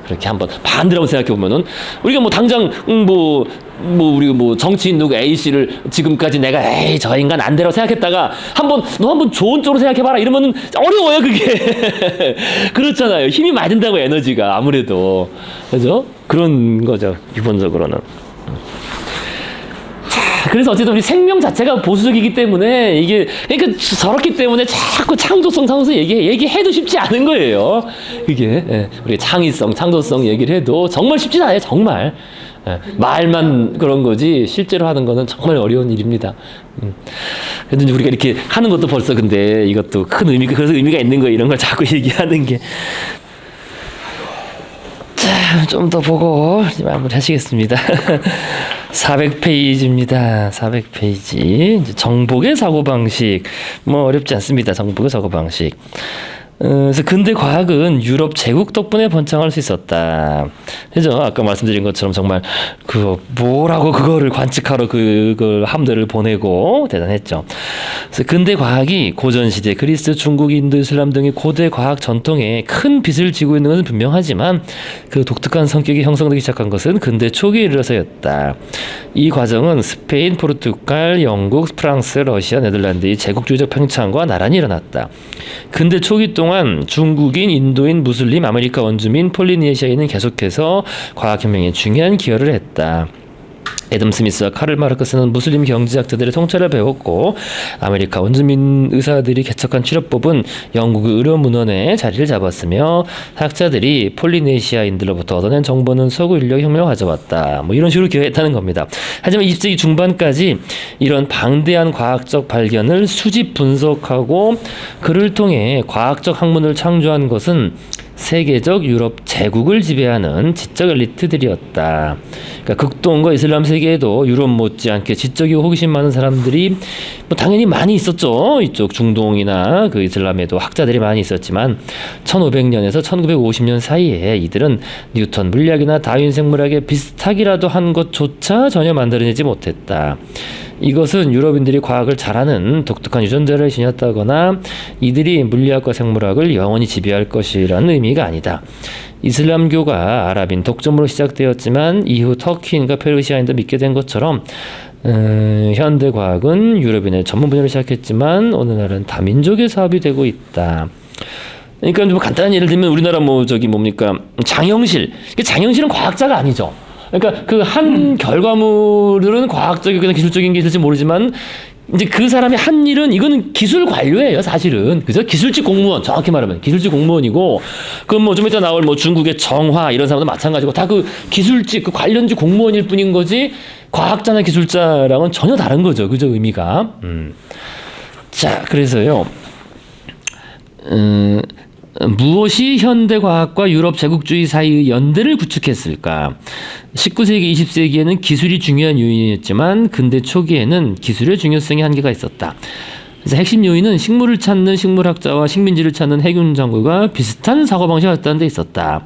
그렇게 한번 반대라고 생각해 보면은 우리가 뭐 당장 우리가 뭐 정치인 누구 A 씨를 지금까지 내가 저 인간 안 되라고 생각했다가 너 한번 좋은 쪽으로 생각해봐라 이러면은 어려워요 그게. 그렇잖아요. 힘이 많이 든다고 에너지가 아무래도 그죠? 그런 거죠 기본적으로는. 그래서 어쨌든 우리 생명 자체가 보수적이기 때문에 이게 그러니까 저렇기 때문에 자꾸 창조성 얘기해도 쉽지 않은 거예요. 이게 우리 창의성, 창조성 얘기를 해도 정말 쉽지 않아요. 정말 말만 그런 거지 실제로 하는 거는 정말 어려운 일입니다. 그래도 우리가 이렇게 하는 것도 벌써 근데 이것도 큰 그래서 의미가 있는 거예요. 이런 걸 자꾸 얘기하는 게. 좀 더 보고 마무리 하시겠습니다. 400페이지입니다. 400페이지. 정복의 사고방식. 뭐 어렵지 않습니다. 정복의 사고방식. 그래서 근대 과학은 유럽 제국 덕분에 번창할 수 있었다. 그죠? 아까 말씀드린 것처럼 정말 뭐라고 그거를 관측하러 그걸 함대를 보내고 대단했죠. 그래서 근대 과학이 고전 시대 그리스, 중국, 인도, 이슬람 등의 고대 과학 전통에 큰 빚을 지고 있는 것은 분명하지만 그 독특한 성격이 형성되기 시작한 것은 근대 초기에 이르러서였다. 이 과정은 스페인, 포르투갈, 영국, 프랑스, 러시아, 네덜란드의 제국주의적 팽창과 나란히 일어났다. 근대 초기 동안 중국인, 인도인, 무슬림, 아메리카 원주민, 폴리네시아인은 계속해서 과학혁명에 중요한 기여를 했다. 애덤 스미스와 카를 마르크스는 무슬림 경제학자들의 통찰을 배웠고 아메리카 원주민 의사들이 개척한 치료법은 영국의 의료문헌에 자리를 잡았으며 학자들이 폴리네시아인들로부터 얻어낸 정보는 서구 인력 혁명을 가져왔다. 뭐 이런 식으로 기여했다는 겁니다. 하지만 20세기 중반까지 이런 방대한 과학적 발견을 수집 분석하고 그를 통해 과학적 학문을 창조한 것은 세계적 유럽 제국을 지배하는 지적 엘리트들이었다. 그러니까 극동과 이슬람 세계에도 유럽 못지않게 지적이고 호기심 많은 사람들이 뭐 당연히 많이 있었죠. 이쪽 중동이나 그 이슬람에도 학자들이 많이 있었지만 1500년에서 1950년 사이에 이들은 뉴턴 물리학이나 다윈 생물학에 비슷하기라도 한 것조차 전혀 만들어내지 못했다. 이것은 유럽인들이 과학을 잘하는 독특한 유전자를 지녔다거나 이들이 물리학과 생물학을 영원히 지배할 것이라는 의미가 아니다. 이슬람교가 아랍인 독점으로 시작되었지만 이후 터키인과 페르시아인도 믿게 된 것처럼 현대 과학은 유럽인의 전문 분야로 시작했지만 오늘날은 다민족의 사업이 되고 있다. 그러니까 좀 간단한 예를 들면 우리나라 뭡니까 장영실. 장영실은 과학자가 아니죠. 그러니까 그 한 결과물은 과학적이거나 기술적인 게 있을지 모르지만 이제 그 사람이 한 일은 이거는 기술 관료예요, 사실은. 그죠? 기술직 공무원, 정확히 말하면 기술직 공무원이고, 그럼 뭐 좀 이따 나올 뭐 중국의 정화 이런 사람도 마찬가지고 다 그 기술직 그 관련직 공무원일 뿐인 거지 과학자나 기술자랑은 전혀 다른 거죠, 그죠? 의미가. 자, 그래서요. 무엇이 현대과학과 유럽 제국주의 사이의 연대를 구축했을까? 19세기, 20세기에는 기술이 중요한 요인이었지만 근대 초기에는 기술의 중요성에 한계가 있었다. 그래서 핵심 요인은 식물을 찾는 식물학자와 식민지를 찾는 해군 장교가 비슷한 사고방식을 갖다는 데 있었다.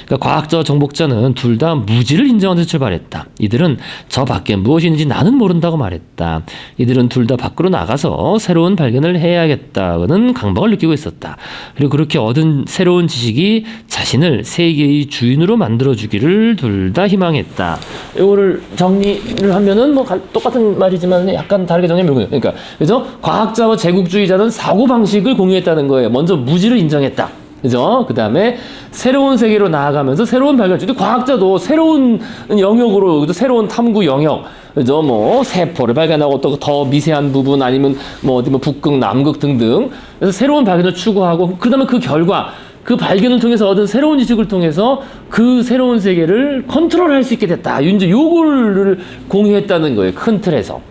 그러니까 과학자와 정복자는 둘 다 무지를 인정하는 데 출발했다. 이들은 저 밖에 무엇이 있는지 나는 모른다고 말했다. 이들은 둘 다 밖으로 나가서 새로운 발견을 해야겠다는 강박을 느끼고 있었다. 그리고 그렇게 얻은 새로운 지식이 자신을 세계의 주인으로 만들어주기를 둘 다 희망했다. 이거를 정리를 하면은 뭐 똑같은 말이지만 약간 다르게 정리하면 그러니까 그래서 과학자와 제국주의자는 사고방식을 공유했다는 거예요. 먼저 무지를 인정했다. 그죠? 그 다음에 새로운 세계로 나아가면서 새로운 발견. 과학자도 새로운 영역으로, 새로운 탐구 영역, 그죠? 뭐, 세포를 발견하고 또 더 미세한 부분 아니면 뭐 어디 뭐 북극, 남극 등등. 그래서 새로운 발견을 추구하고, 그 다음에 그 결과, 그 발견을 통해서 얻은 새로운 지식을 통해서 그 새로운 세계를 컨트롤할 수 있게 됐다. 이제 요거를 공유했다는 거예요. 큰 틀에서.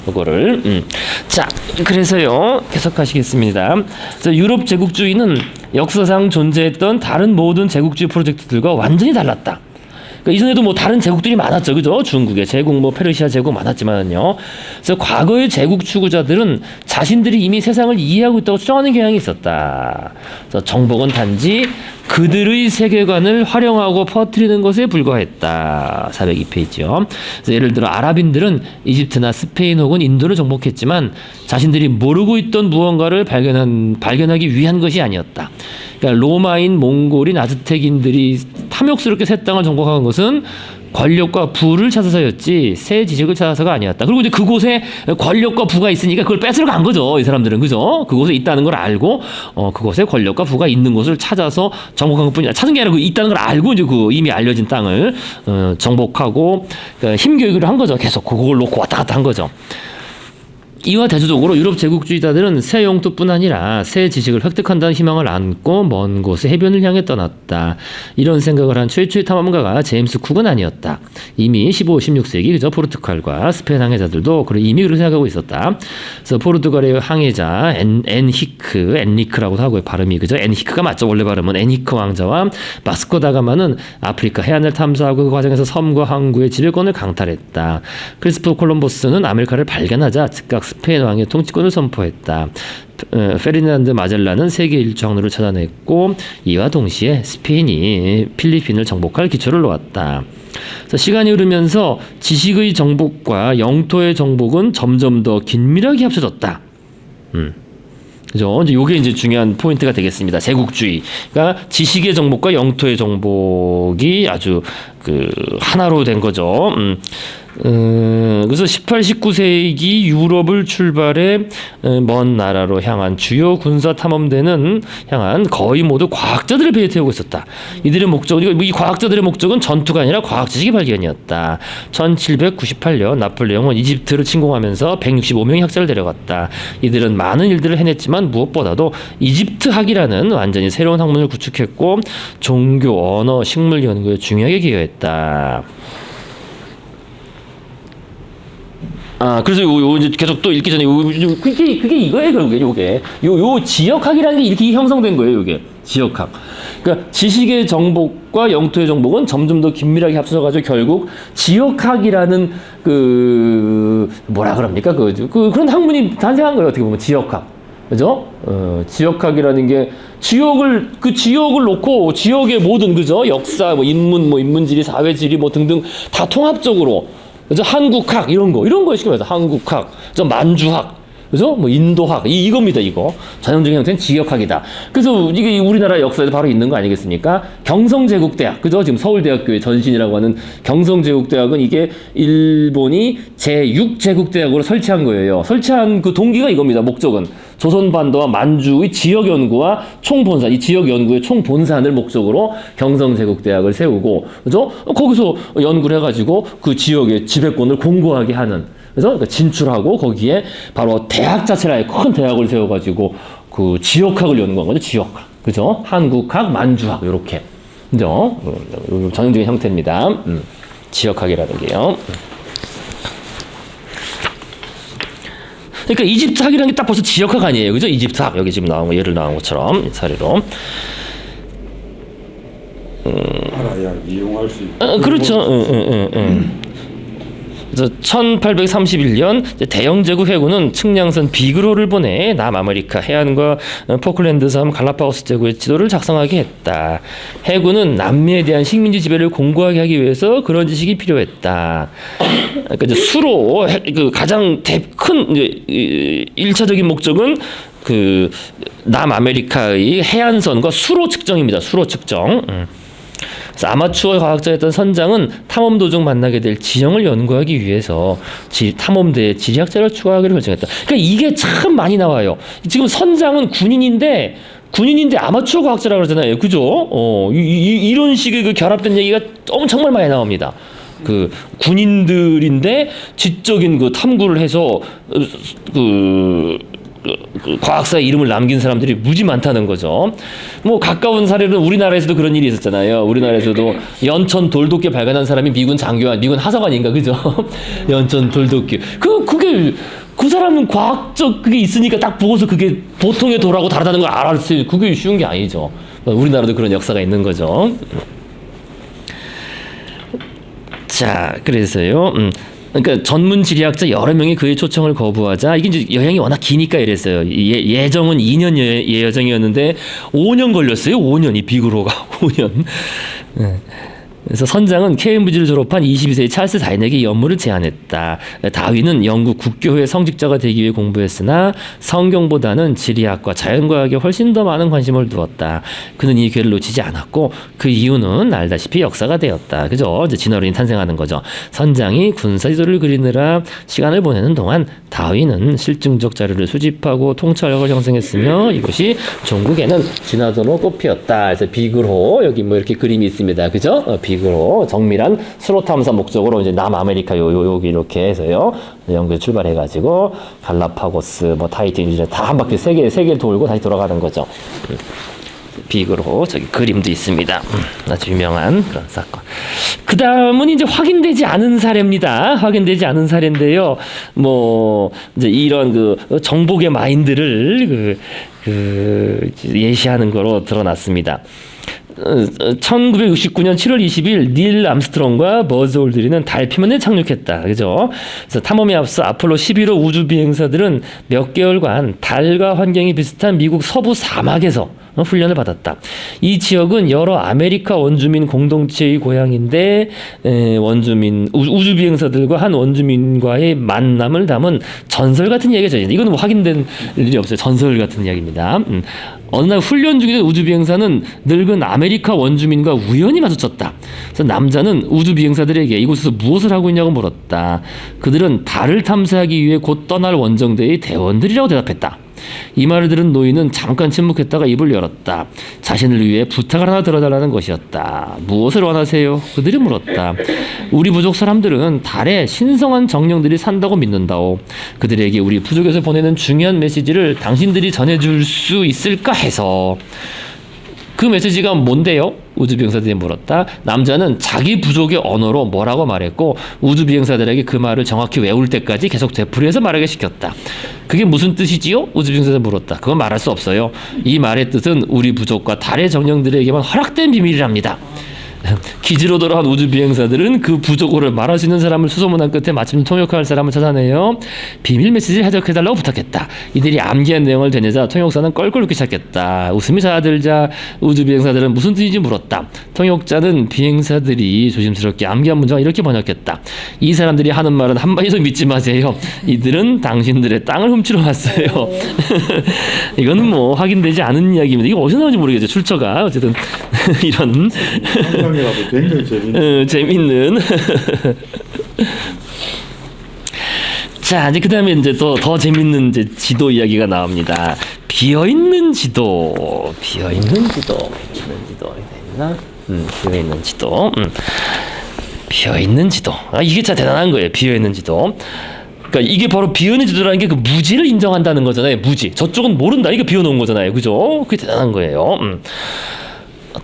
요거를. 자, 그래서요. 계속하시겠습니다. 유럽 제국주의는 역사상 존재했던 다른 모든 제국주의 프로젝트들과 완전히 달랐다. 그러니까 이전에도 뭐 다른 제국들이 많았죠, 그죠? 중국의 제국, 뭐 페르시아 제국 많았지만요. 그래서 과거의 제국 추구자들은 자신들이 이미 세상을 이해하고 있다고 주장하는 경향이 있었다. 그래서 정복은 단지 그들의 세계관을 활용하고 퍼뜨리는 것에 불과했다. 402페이지요. 그래서 예를 들어 아랍인들은 이집트나 스페인 혹은 인도를 정복했지만 자신들이 모르고 있던 무언가를 발견하기 위한 것이 아니었다. 그러니까 로마인, 몽골인, 아즈텍인들이 탐욕스럽게 새 땅을 정복한 것은 권력과 부를 찾아서였지 새 지식을 찾아서가 아니었다. 그리고 이제 그곳에 권력과 부가 있으니까 그걸 뺏으러 간 거죠. 이 사람들은. 그죠? 그곳에 있다는 걸 알고 그곳에 권력과 부가 있는 곳을 찾아서 정복한 것뿐이 아니라 찾은 게 아니라 있다는 걸 알고 이제 그 이미 알려진 땅을 정복하고 그러니까 힘교육을 한 거죠. 계속 그걸 놓고 왔다 갔다 한 거죠. 이와 대조적으로 유럽 제국주의자들은 새 영토뿐 아니라 새 지식을 획득한다는 희망을 안고 먼 곳의 해변을 향해 떠났다. 이런 생각을 한 최초의 탐험가가 제임스 쿡은 아니었다. 이미 15, 16세기 그저 포르투갈과 스페인 항해자들도 이미 그렇게 생각하고 있었다. 그래서 포르투갈의 항해자 엔리크라고도 하고요. 발음이 그죠? 엔히크가 맞죠? 원래 발음은 엔히크 왕자와 바스코 다가마는 아프리카 해안을 탐사하고 그 과정에서 섬과 항구의 지배권을 강탈했다. 크리스토퍼 콜럼버스는 아메리카를 발견하자 즉각 스페인 왕의 통치권을 선포했다. 페르디난드 마젤란은 세계 일주 항로를 찾아냈고 이와 동시에 스페인이 필리핀을 정복할 기초를 놓았다. 그래서 시간이 흐르면서 지식의 정복과 영토의 정복은 점점 더 긴밀하게 합쳐졌다. 그죠? 이제 요게 이제 중요한 포인트가 되겠습니다. 제국주의. 그러니까 지식의 정복과 영토의 정복이 아주 하나로 된 거죠. 그래서 18, 19세기 유럽을 출발해 먼 나라로 향한 주요 군사 탐험대는 향한 거의 모두 과학자들을 배에 태우고 있었다. 이들의 목적은 이 과학자들의 목적은 전투가 아니라 과학 지식의 발견이었다. 1798년 나폴레옹은 이집트를 침공하면서 165명의 학자를 데려갔다. 이들은 많은 일들을 해냈지만 무엇보다도 이집트학이라는 완전히 새로운 학문을 구축했고 종교, 언어, 식물 연구에 중요하게 기여했다. 그래서 요 이제 계속 또 읽기 전에 그게 이거예요, 결국에 요게. 요 지역학이라는 게 이렇게 형성된 거예요, 요게. 지역학. 그러니까 지식의 정복과 영토의 정복은 점점 더 긴밀하게 합쳐져가지고 결국 지역학이라는 그 뭐라 그럽니까 그런 학문이 탄생한 거예요. 어떻게 보면 지역학, 그죠? 지역학이라는 게 지역을 놓고 지역의 모든 그죠? 역사, 뭐 인문, 뭐 인문지리, 사회지리 뭐 등등 다 통합적으로 그죠? 한국학 이런 거 시키면서 한국학, 저 만주학. 그죠? 뭐 인도학 이겁니다. 이거 전형적인 형태는 지역학이다. 그래서 이게 우리나라 역사에 바로 있는 거 아니겠습니까? 경성제국대학, 그죠? 지금 서울대학교의 전신이라고 하는 경성제국대학은 이게 일본이 제6제국대학으로 설치한 거예요. 설치한 그 동기가 이겁니다. 목적은 조선반도와 만주의 지역 연구와 총본산, 이 지역 연구의 총본산을 목적으로 경성제국대학을 세우고, 그죠? 거기서 연구를 해가지고 그 지역의 지배권을 공고하게 하는. 그래서 진출하고 거기에 바로 대학 자체를 아예 큰 대학을 세워가지고 그 지역학을 연구한 거죠. 지역학. 그죠? 한국학, 만주학, 요렇게. 그죠? 전형적인 형태입니다. 지역학이라는 게요. 그러니까 이집트학이라는 게 딱 벌써 지역학 아니에요. 그죠? 이집트학. 여기 지금 나온 거, 예를 나온 것처럼, 사례로. 알아야 이용할 수 있고. 그렇죠. 그래서 1831년 대영제국 해군은 측량선 비그로를 보내 남아메리카 해안과 포클랜드 섬 갈라파고스 제국의 지도를 작성하게 했다. 해군은 남미에 대한 식민지 지배를 공고하게 하기 위해서 그런 지식이 필요했다. 그러니까 이제 수로 그 가장 큰 1차적인 목적은 그 남아메리카의 해안선과 수로 측정입니다. 수로 측정. 그래서 아마추어 과학자였던 선장은 탐험 도중 만나게 될 지형을 연구하기 위해서 탐험대에 지리학자를 추가하기로 결정했다. 그러니까 이게 참 많이 나와요. 지금 선장은 군인인데 아마추어 과학자라고 그러잖아요. 그죠? 이런 식의 그 결합된 얘기가 정말 많이 나옵니다. 그 군인들인데 지적인 그 탐구를 해서 그 과학사의 이름을 남긴 사람들이 무지 많다는 거죠. 뭐 가까운 사례는 우리나라에서도 그런 일이 있었잖아요. 우리나라에서도 연천 돌도끼 발견한 사람이 미군 장교관, 미군 하사관인가 그죠? 연천 돌도끼. 그게 그 사람은 과학적 그게 있으니까 딱 보고서 그게 보통의 돌하고 다르다는 걸 알았어요. 그게 쉬운 게 아니죠. 우리나라도 그런 역사가 있는 거죠. 자, 그래서요. 그러니까 전문 지리학자 여러 명이 그의 초청을 거부하자 이게 이제 여행이 워낙 기니까 이랬어요. 예정은 2년 예정이었는데 5년 걸렸어요. 5년 이 비그로가 5년. 그래서 선장은 케임브리지를 졸업한 22세의 찰스 다윈에게 이 업무를 제안했다. 다윈은 영국 국교회 성직자가 되기 위해 공부했으나 성경보다는 지리학과 자연과학에 훨씬 더 많은 관심을 두었다. 그는 이 기회를 놓치지 않았고 그 이유는 알다시피 역사가 되었다. 그죠? 이제 진화론이 탄생하는 거죠. 선장이 군사 지도를 그리느라 시간을 보내는 동안 다윈은 실증적 자료를 수집하고 통찰력을 형성했으며 이것이 종국에는 진화론으로 꽃피었다. 그래서 비그로 여기 뭐 이렇게 그림이 있습니다. 그죠? 비그로 정밀한 수로 탐사 목적으로 이제 남아메리카 여기 이렇게 해서요. 영국에 출발해가지고 갈라파고스 뭐 타히티 이제 다 한 바퀴 세계 돌고 다시 돌아가는 거죠. 비그로 저기 그림도 있습니다. 아주 유명한 그런 사건. 그 다음은 이제 확인되지 않은 사례입니다. 확인되지 않은 사례인데요. 뭐 이제 이런 그 정복의 마인드를 예시하는 거로 드러났습니다. 1969년 7월 20일 닐 암스트롱과 버즈 올드린은 달 표면에 착륙했다. 그죠? 그래서 탐험에 앞서 아폴로 11호 우주 비행사들은 몇 개월간 달과 환경이 비슷한 미국 서부 사막에서 훈련을 받았다. 이 지역은 여러 아메리카 원주민 공동체의 고향인데 우주 비행사들과 한 원주민과의 만남을 담은 전설 같은 이야기죠. 이건 뭐 확인된 일이 없어요. 전설 같은 이야기입니다. 어느 날 훈련 중인 우주 비행사는 늙은 아메리카 원주민과 우연히 마주쳤다. 그래서 남자는 우주 비행사들에게 이곳에서 무엇을 하고 있냐고 물었다. 그들은 달을 탐사하기 위해 곧 떠날 원정대의 대원들이라고 대답했다. 이 말을 들은 노인은 잠깐 침묵했다가 입을 열었다. 자신을 위해 부탁을 하나 들어달라는 것이었다. 무엇을 원하세요? 그들이 물었다. 우리 부족 사람들은 달에 신성한 정령들이 산다고 믿는다오. 그들에게 우리 부족에서 보내는 중요한 메시지를 당신들이 전해줄 수 있을까 해서. 그 메시지가 뭔데요? 우주비행사들이 물었다. 남자는 자기 부족의 언어로 뭐라고 말했고 우주비행사들에게 그 말을 정확히 외울 때까지 계속 되풀이해서 말하게 시켰다. 그게 무슨 뜻이지요? 우주비행사들이 물었다. 그건 말할 수 없어요. 이 말의 뜻은 우리 부족과 달의 정령들에게만 허락된 비밀이랍니다. 기지로 돌아온 우주비행사들은 그 부족어를 말할 수 있는 사람을 수소문한 끝에 마침 통역할 사람을 찾아내요. 비밀 메시지를 해석해달라고 부탁했다. 이들이 암기한 내용을 되뇌자 통역사는 껄껄 웃기 시작했다. 웃음이 잦아들자 우주비행사들은 무슨 뜻인지 물었다. 통역자는 비행사들이 조심스럽게 암기한 문장을 이렇게 번역했다. 이 사람들이 하는 말은 한마디도 믿지 마세요. 이들은 당신들의 땅을 훔치러 왔어요. 이거는 뭐 확인되지 않은 이야기입니다. 이거 어디서 나오는지 모르겠죠. 출처가 어쨌든 이런 상상이라도 굉장히 재밌는. 재밌는. 자, 이제 그다음에 이제 또 더 재밌는 이제 지도 이야기가 나옵니다. 비어 있는 지도. 비어 있는 지도. 있나? 비어 있는 지도. 비어 있는 지도. 아, 이게 진짜 대단한 거예요. 비어 있는 지도. 그러니까 이게 바로 비어 있는 지도라는 게 그 무지를 인정한다는 거잖아요. 무지. 저쪽은 모른다. 이게 비어 놓은 거잖아요. 그죠? 그게 대단한 거예요.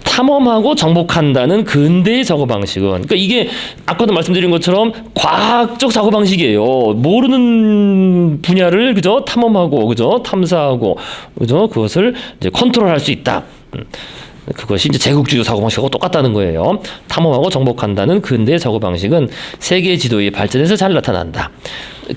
탐험하고 정복한다는 근대의 사고 방식은, 그러니까 이게 아까도 말씀드린 것처럼 과학적 사고 방식이에요. 모르는 분야를 그죠 탐험하고 그죠 탐사하고 그죠 그것을 이제 컨트롤할 수 있다. 그것이 이제 제국주의 사고 방식하고 똑같다는 거예요. 탐험하고 정복한다는 근대의 사고 방식은 세계 지도의 발전에서 잘 나타난다.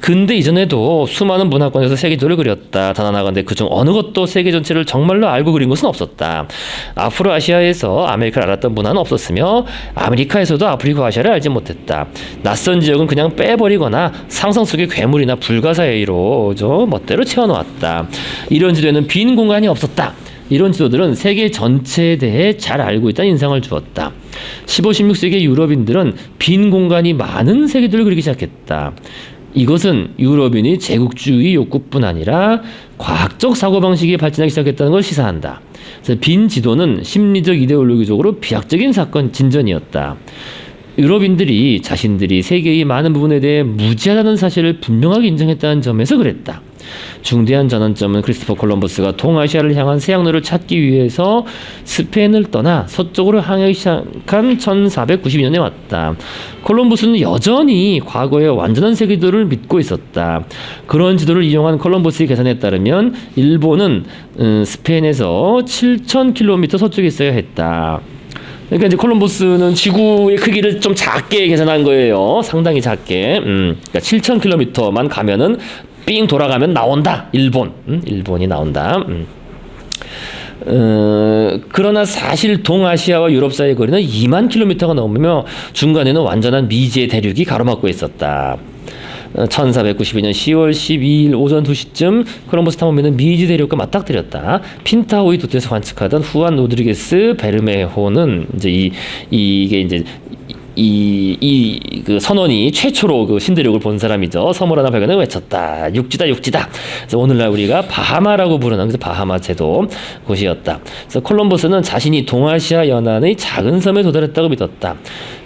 근대 이전에도 수많은 문화권에서 세계 지도를 그렸다. 단언하건대 그중 어느 것도 세계 전체를 정말로 알고 그린 것은 없었다. 아프로아시아에서 아메리카를 알았던 문화는 없었으며 아메리카에서도 아프리카 아시아를 알지 못했다. 낯선 지역은 그냥 빼버리거나 상상 속의 괴물이나 불가사의로 멋대로 채워놓았다. 이런 지도에는 빈 공간이 없었다. 이런 지도들은 세계 전체에 대해 잘 알고 있다는 인상을 주었다. 15, 16세기 유럽인들은 빈 공간이 많은 세계들을 그리기 시작했다. 이것은 유럽인이 제국주의 욕구뿐 아니라 과학적 사고방식이 발전하기 시작했다는 걸 시사한다. 그래서 빈 지도는 심리적 이데올로기적으로 비약적인 사건 진전이었다. 유럽인들이 자신들이 세계의 많은 부분에 대해 무지하다는 사실을 분명하게 인정했다는 점에서 그랬다. 중대한 전환점은 크리스토퍼 콜럼버스가 동아시아를 향한 새항로를 찾기 위해서 스페인을 떠나 서쪽으로 항해하기 시작한 1492년에 왔다. 콜럼버스는 여전히 과거의 완전한 세계도를 믿고 있었다. 그런 지도를 이용한 콜럼버스의 계산에 따르면 일본은 스페인에서 7,000km 서쪽에 있어야 했다. 그러니까 이제 콜럼버스는 지구의 크기를 좀 작게 계산한 거예요. 상당히 작게. 그러니까 7,000km만 가면은 삥 돌아가면 나온다. 일본이 나온다. 그러나 사실 동아시아와 유럽 사이의 거리는 2만 킬로미터가 넘으며 중간에는 완전한 미지의 대륙이 가로막고 있었다. 1492년 10월 12일 오전 2시쯤 콜럼버스 탐험대는 미지 대륙과 맞닥뜨렸다. 핀타우이 도트에서 관측하던 후안 로드리게스 베르메호는 이제 이게 이제 그 선원이 최초로 그 신대륙을 본 사람이죠. 섬을 하나 발견해 외쳤다. 육지다. 그래서 오늘날 우리가 바하마라고 부르는 그래서 바하마 제도 곳이었다. 그래서 콜럼버스는 자신이 동아시아 연안의 작은 섬에 도달했다고 믿었다.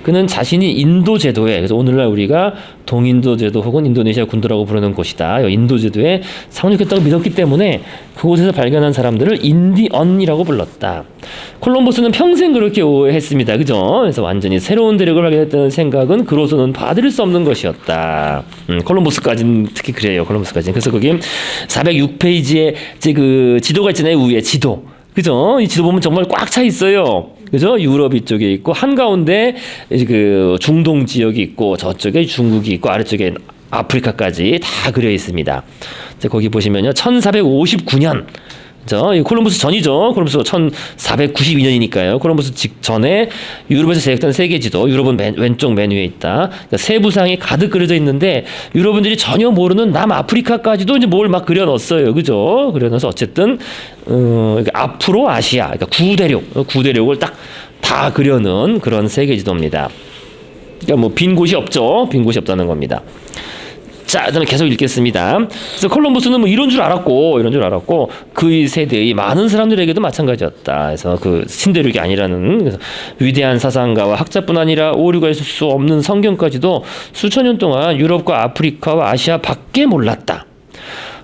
그는 자신이 인도 제도에 그래서 오늘날 우리가 동인도 제도 혹은 인도네시아 군도라고 부르는 곳이다. 인도 제도에 상륙했다고 믿었기 때문에 그곳에서 발견한 사람들을 인디언이라고 불렀다. 콜럼버스는 평생 그렇게 오해했습니다. 그죠? 그래서 완전히 새로운 대륙을 발견했다는 생각은 그로서는 받아들일 수 없는 것이었다. 콜럼버스까지는 특히 그래요. 콜럼버스까지는. 그래서 거기 406페이지에 이제 그 지도가 있잖아요. 위에 지도. 그죠? 이 지도 보면 정말 꽉 차 있어요. 그죠? 유럽 이쪽에 있고 한가운데 그 중동 지역이 있고 저쪽에 중국이 있고 아래쪽에 아프리카까지 다 그려 있습니다. 거기 보시면요. 1459년 이 콜럼버스 전이죠. 콜럼버스가 1492년이니까요. 콜럼버스 직전에 유럽에서 제작된 세계 지도, 유럽은 왼쪽 맨 위에 있다. 그러니까 세부상이 가득 그려져 있는데 유럽인들이 전혀 모르는 남아프리카까지도 이제 뭘 막 그려 넣었어요. 그죠? 그려 넣어서 어쨌든 앞으로 아시아, 그러니까 구대륙을 딱 다 그려 넣은 그런 세계 지도입니다. 그러니까 뭐 빈 곳이 없죠. 빈 곳이 없다는 겁니다. 자, 그다음에 계속 읽겠습니다. 그래서 콜럼버스는 뭐 이런 줄 알았고 그의 세대의 많은 사람들에게도 마찬가지였다. 그래서 그 신대륙이 아니라는 그래서 위대한 사상가와 학자뿐 아니라 오류가 있을 수 없는 성경까지도 수천 년 동안 유럽과 아프리카와 아시아 밖에 몰랐다.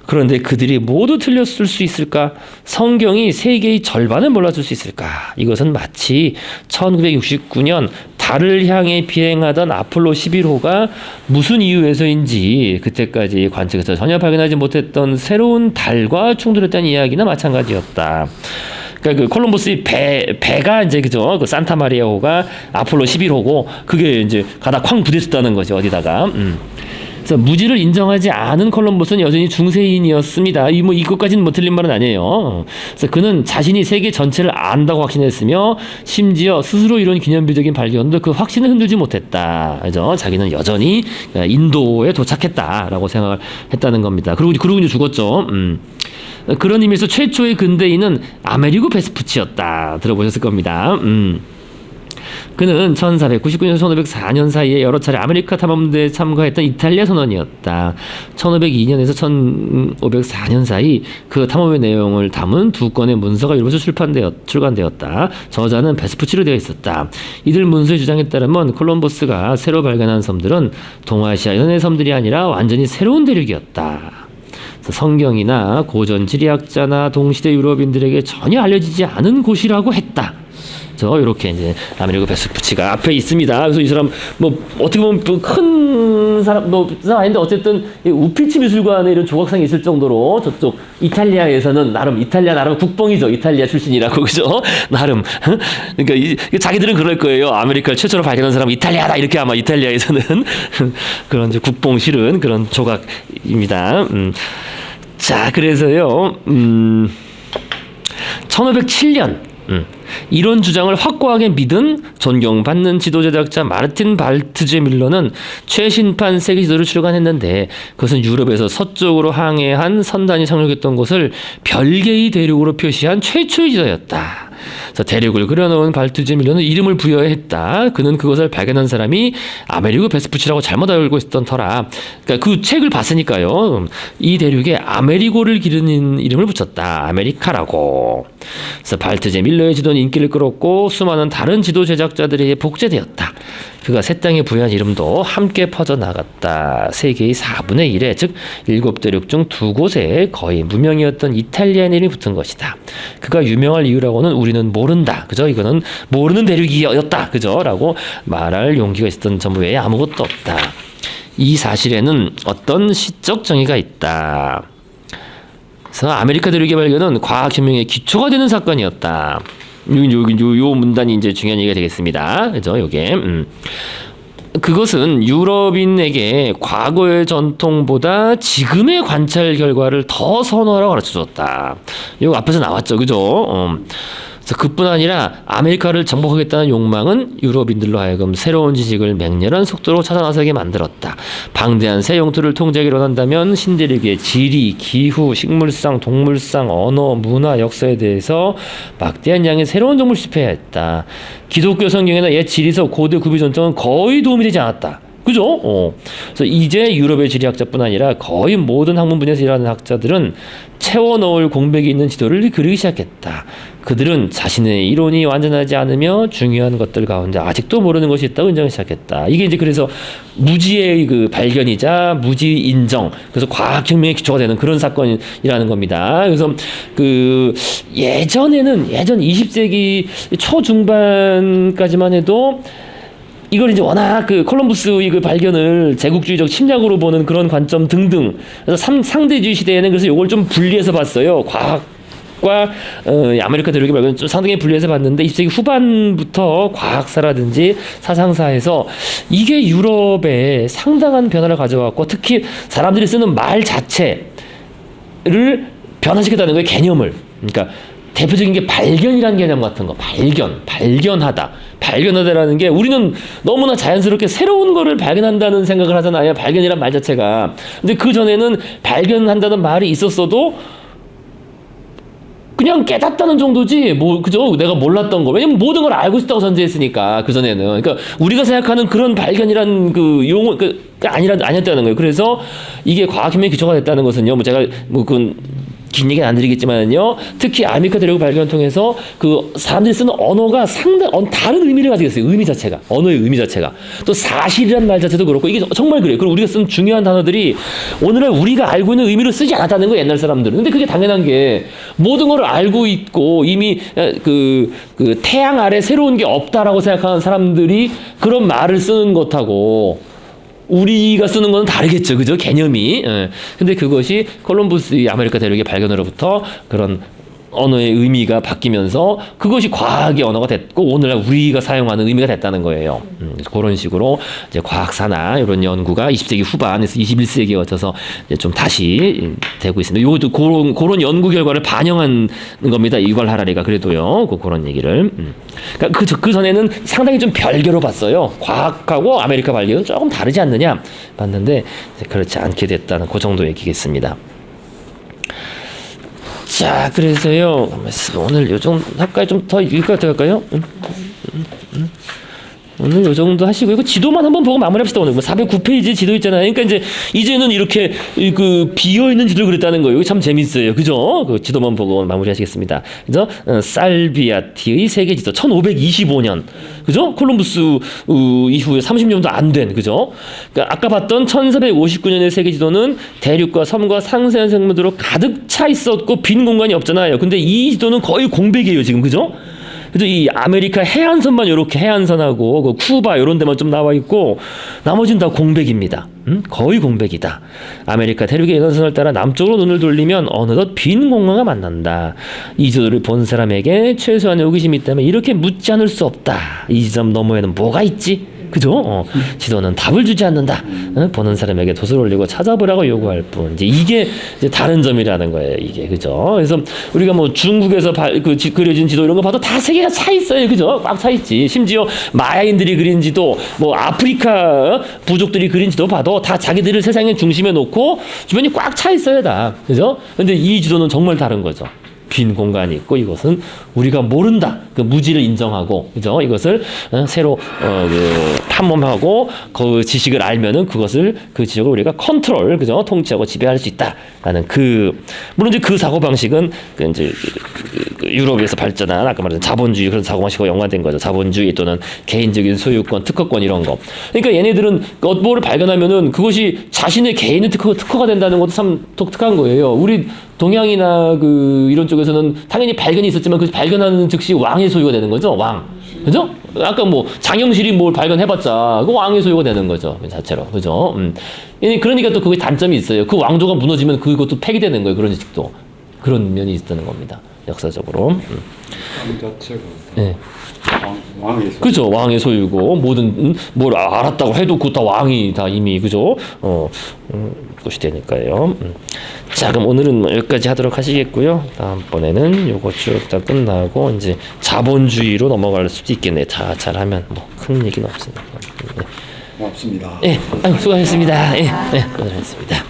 그런데 그들이 모두 틀렸을 수 있을까? 성경이 세계의 절반을 몰라줄 수 있을까? 이것은 마치 1969년 달을 향해 비행하던 아폴로 11호가 무슨 이유에서인지 그때까지 관측에서 전혀 발견하지 못했던 새로운 달과 충돌했다는 이야기나 마찬가지였다. 그러니까 그 콜럼버스의 배가 이제 그죠? 그 산타마리아호가 아폴로 11호고 그게 이제 가다 쾅 부딪혔다는 거죠. 어디다가. 그래서 무지를 인정하지 않은 콜럼버스는 여전히 중세인이었습니다. 이것까지는 뭐 틀린 말은 아니에요. 그래서 그는 자신이 세계 전체를 안다고 확신했으며 심지어 스스로 이룬 기념비적인 발견도 그 확신을 흔들지 못했다. 그죠? 자기는 여전히 인도에 도착했다라고 생각을 했다는 겁니다. 그리고 이제 죽었죠. 그런 의미에서 최초의 근대인은 아메리고 베스푸치였다. 들어보셨을 겁니다. 그는 1499년 1504년 사이에 여러 차례 아메리카 탐험대에 참가했던 이탈리아 선원이었다. 1502년에서 1504년 사이 그 탐험의 내용을 담은 두 건의 문서가 유럽에서 출간되었다. 저자는 베스푸치로 되어 있었다. 이들 문서의 주장에 따르면 콜럼버스가 새로 발견한 섬들은 동아시아 연의 섬들이 아니라 완전히 새로운 대륙이었다. 성경이나 고전 지리학자나 동시대 유럽인들에게 전혀 알려지지 않은 곳이라고 했다. 이렇게 이제 아메리고 베스푸치가 앞에 있습니다. 그래서 이 사람 뭐 어떻게 보면 큰 사람 아닌데 어쨌든 우피치 미술관에 이런 조각상이 있을 정도로 저쪽 이탈리아에서는 나름 국뽕이죠. 이탈리아 출신이라고 그죠? 나름 그러니까 자기들은 그럴 거예요. 아메리카를 최초로 발견한 사람은 이탈리아다 이렇게 아마 이탈리아에서는 그런 이제 국뽕 실은 그런 조각입니다. 자 그래서요 1507년 이런 주장을 확고하게 믿은 존경받는 지도제작자 마르틴 발트제 밀러는 최신판 세계 지도를 출간했는데 그것은 유럽에서 서쪽으로 항해한 선단이 상륙했던 곳을 별개의 대륙으로 표시한 최초의 지도였다. 그래서 대륙을 그려놓은 발트제 밀러는 이름을 부여했다. 그는 그것을 발견한 사람이 아메리고 베스푸치라고 잘못 알고 있었던 터라. 그러니까 그 책을 봤으니까요. 이 대륙에 아메리고를 기르는 이름을 붙였다. 아메리카라고. 그래서 발트제 밀러의 지도는 인기를 끌었고 수많은 다른 지도 제작자들에게 복제되었다. 그가 새 땅에 부여한 이름도 함께 퍼져나갔다. 세계의 4분의 1에 즉 7대륙 중 2곳에 거의 무명이었던 이탈리아인 이름이 붙은 것이다. 그가 유명할 이유라고는 우리는 모른다. 그죠? 이거는 모르는 대륙이었다. 그죠? 라고 말할 용기가 있었던 점 외에 아무것도 없다. 이 사실에는 어떤 시적 정의가 있다. 그래서 아메리카 대륙의 발견은 과학 혁명의 기초가 되는 사건이었다. 요 문단이 이제 중요한 얘기가 되겠습니다. 그죠? 요게. 그것은 유럽인에게 과거의 전통보다 지금의 관찰 결과를 더 선호하라고 가르쳐줬다. 이거 앞에서 나왔죠. 그죠? 그래서 그뿐 아니라 아메리카를 정복하겠다는 욕망은 유럽인들로 하여금 새로운 지식을 맹렬한 속도로 찾아 나서게 만들었다. 방대한 새 영토를 통제하기로 한다면 신대륙의 지리, 기후, 식물상, 동물상, 언어, 문화, 역사에 대해서 막대한 양의 새로운 정보를 수집해야 했다. 기독교 성경이나 옛 지리서, 고대 구비 전통은 거의 도움이 되지 않았다. 그죠? 그래서 이제 유럽의 지리학자뿐 아니라 거의 모든 학문 분야에서 일하는 학자들은 채워 넣을 공백이 있는 지도를 그리기 시작했다. 그들은 자신의 이론이 완전하지 않으며 중요한 것들 가운데 아직도 모르는 것이 있다고 인정하기 시작했다. 이게 이제 그래서 무지의 그 발견이자 무지 인정, 그래서 과학혁명의 기초가 되는 그런 사건이라는 겁니다. 그래서 그 예전 20세기 초중반까지만 해도 이걸 이제 워낙 그 콜럼버스의 그 발견을 제국주의적 침략으로 보는 그런 관점 등등. 그래서 상대주의 시대에는 그래서 이걸 좀 분리해서 봤어요. 과학과 아메리카 대륙의 발견을 좀 상당히 분리해서 봤는데 20세기 후반부터 과학사라든지 사상사에서 이게 유럽에 상당한 변화를 가져왔고 특히 사람들이 쓰는 말 자체를 변화시켰다는 거예요. 개념을. 그러니까 대표적인 게 발견이라는 개념 같은 거. 발견하다라는 게 우리는 너무나 자연스럽게 새로운 거를 발견한다는 생각을 하잖아요. 발견이란 말 자체가. 근데 그 전에는 발견한다는 말이 있었어도 그냥 깨닫다는 정도지, 그죠? 내가 몰랐던 거. 왜냐면 모든 걸 알고 있다고 전제했으니까, 그전에는. 그러니까 우리가 생각하는 그런 발견이란 그 용어, 아니었다는 거예요. 그래서 이게 과학혁명의 기초가 됐다는 것은요, 제가 긴 얘기는 안 드리겠지만요. 특히 아메리카 대륙 발견을 통해서 그 사람들이 쓰는 언어가 상당히 다른 의미를 가지고 있어요. 의미 자체가. 언어의 의미 자체가. 또 사실이라는 말 자체도 그렇고 이게 정말 그래요. 그리고 우리가 쓰는 중요한 단어들이 오늘날 우리가 알고 있는 의미로 쓰지 않았다는 거예요. 옛날 사람들은. 근데 그게 당연한 게 모든 걸 알고 있고 이미 그 태양 아래 새로운 게 없다라고 생각하는 사람들이 그런 말을 쓰는 것하고 우리가 쓰는 건 다르겠죠. 그죠? 개념이. 예. 근데 그것이 콜럼버스의 아메리카 대륙의 발견으로부터 그런 언어의 의미가 바뀌면서 그것이 과학의 언어가 됐고 오늘날 우리가 사용하는 의미가 됐다는 거예요. 그런 식으로 이제 과학사나 이런 연구가 20세기 후반에서 21세기에 거쳐서 이제 좀 다시 되고 있습니다. 이것도 그런 연구 결과를 반영한 겁니다. 유발 하라리가 그래도요. 그런 얘기를. 그러니까 그 전에는 상당히 좀 별개로 봤어요. 과학하고 아메리카 발견은 조금 다르지 않느냐 봤는데 그렇지 않게 됐다는 그 정도 얘기겠습니다. 자, 그래서요. 오늘 요 정도 할까요? 좀 더 읽을까요? 할까요? 오늘 요 정도 하시고 이거 지도만 한번 보고 마무리합시다. 오늘 409페이지 지도 있잖아요. 그러니까 이제는 이렇게 그 비어 있는 지도를 그렸다는 거예요. 이거 참 재밌어요. 그죠? 그 지도만 보고 마무리하시겠습니다. 그죠? 살비아티의 세계 지도 1525년. 그죠? 콜럼부스 이후에 30년도 안 된. 그죠? 그러니까 아까 봤던 1459년의 세계 지도는 대륙과 섬과 상세한 생물들로 가득 차 있었고 빈 공간이 없잖아요. 근데 이 지도는 거의 공백이에요, 지금. 그죠? 그래서 이 아메리카 해안선만 이렇게 해안선하고 그 쿠바 이런 데만 좀 나와 있고 나머지는 다 공백입니다. 거의 공백이다. 아메리카 대륙의 연선을 따라 남쪽으로 눈을 돌리면 어느덧 빈 공간과 만난다. 이 지도를 본 사람에게 최소한의 호기심이 있다면 이렇게 묻지 않을 수 없다. 이 지점 너머에는 뭐가 있지? 그죠? 지도는 답을 주지 않는다. 보는 사람에게 돛을 올리고 찾아보라고 요구할 뿐. 이게 이제 다른 점이라는 거예요. 이게 그죠? 그래서 우리가 뭐 중국에서 그려진 지도 이런 거 봐도 다 세계가 차 있어요. 그죠? 꽉 차 있지. 심지어 마야인들이 그린 지도, 뭐 아프리카 부족들이 그린 지도 봐도 다 자기들을 세상의 중심에 놓고 주변이 꽉 차 있어요, 다. 그죠? 근데 이 지도는 정말 다른 거죠. 빈 공간이 있고 이것은 우리가 모른다. 그 무지를 인정하고 그죠? 이것을 새로 탐험하고 그 지식을 알면은 그 지식을 우리가 컨트롤 그죠? 통치하고 지배할 수 있다라는 물론 이제 그 사고 방식은 이제 유럽에서 발전한 아까 말한 자본주의 그런 사고 방식과 연관된 거죠. 자본주의 또는 개인적인 소유권, 특허권 이런 거. 그러니까 얘네들은 뭐를 발견하면은 그것이 자신의 개인의 특허가 된다는 것도 참 독특한 거예요. 우리 동양이나 이런 쪽에서는 당연히 발견이 있었지만 그 발견하는 즉시 왕의 소유가 되는 거죠. 왕. 그죠? 아까 뭐 장영실이 뭘 발견해봤자 그 왕의 소유가 되는 거죠. 그 자체로. 그죠? 그러니까 또 그게 단점이 있어요. 그 왕조가 무너지면 그것도 폐기되는 거예요. 그런 지식도. 그런 면이 있다는 겁니다. 역사적으로. 왕 자체가 네. 왕의 소유. 그죠. 왕의 소유고 모든 뭘 알았다고 해도 그거 다 왕이 다 이미 그죠. 것이 되니까요. 자, 그럼 오늘은 뭐 여기까지 하도록 하시겠고요. 다음번에는 요거 쭉 다 끝나고 이제 자본주의로 넘어갈 수도 있겠네. 다 잘하면 뭐 큰 얘기는 없습니다. 고맙습니다. 예, 수고하셨습니다. 예, 수고하셨습니다.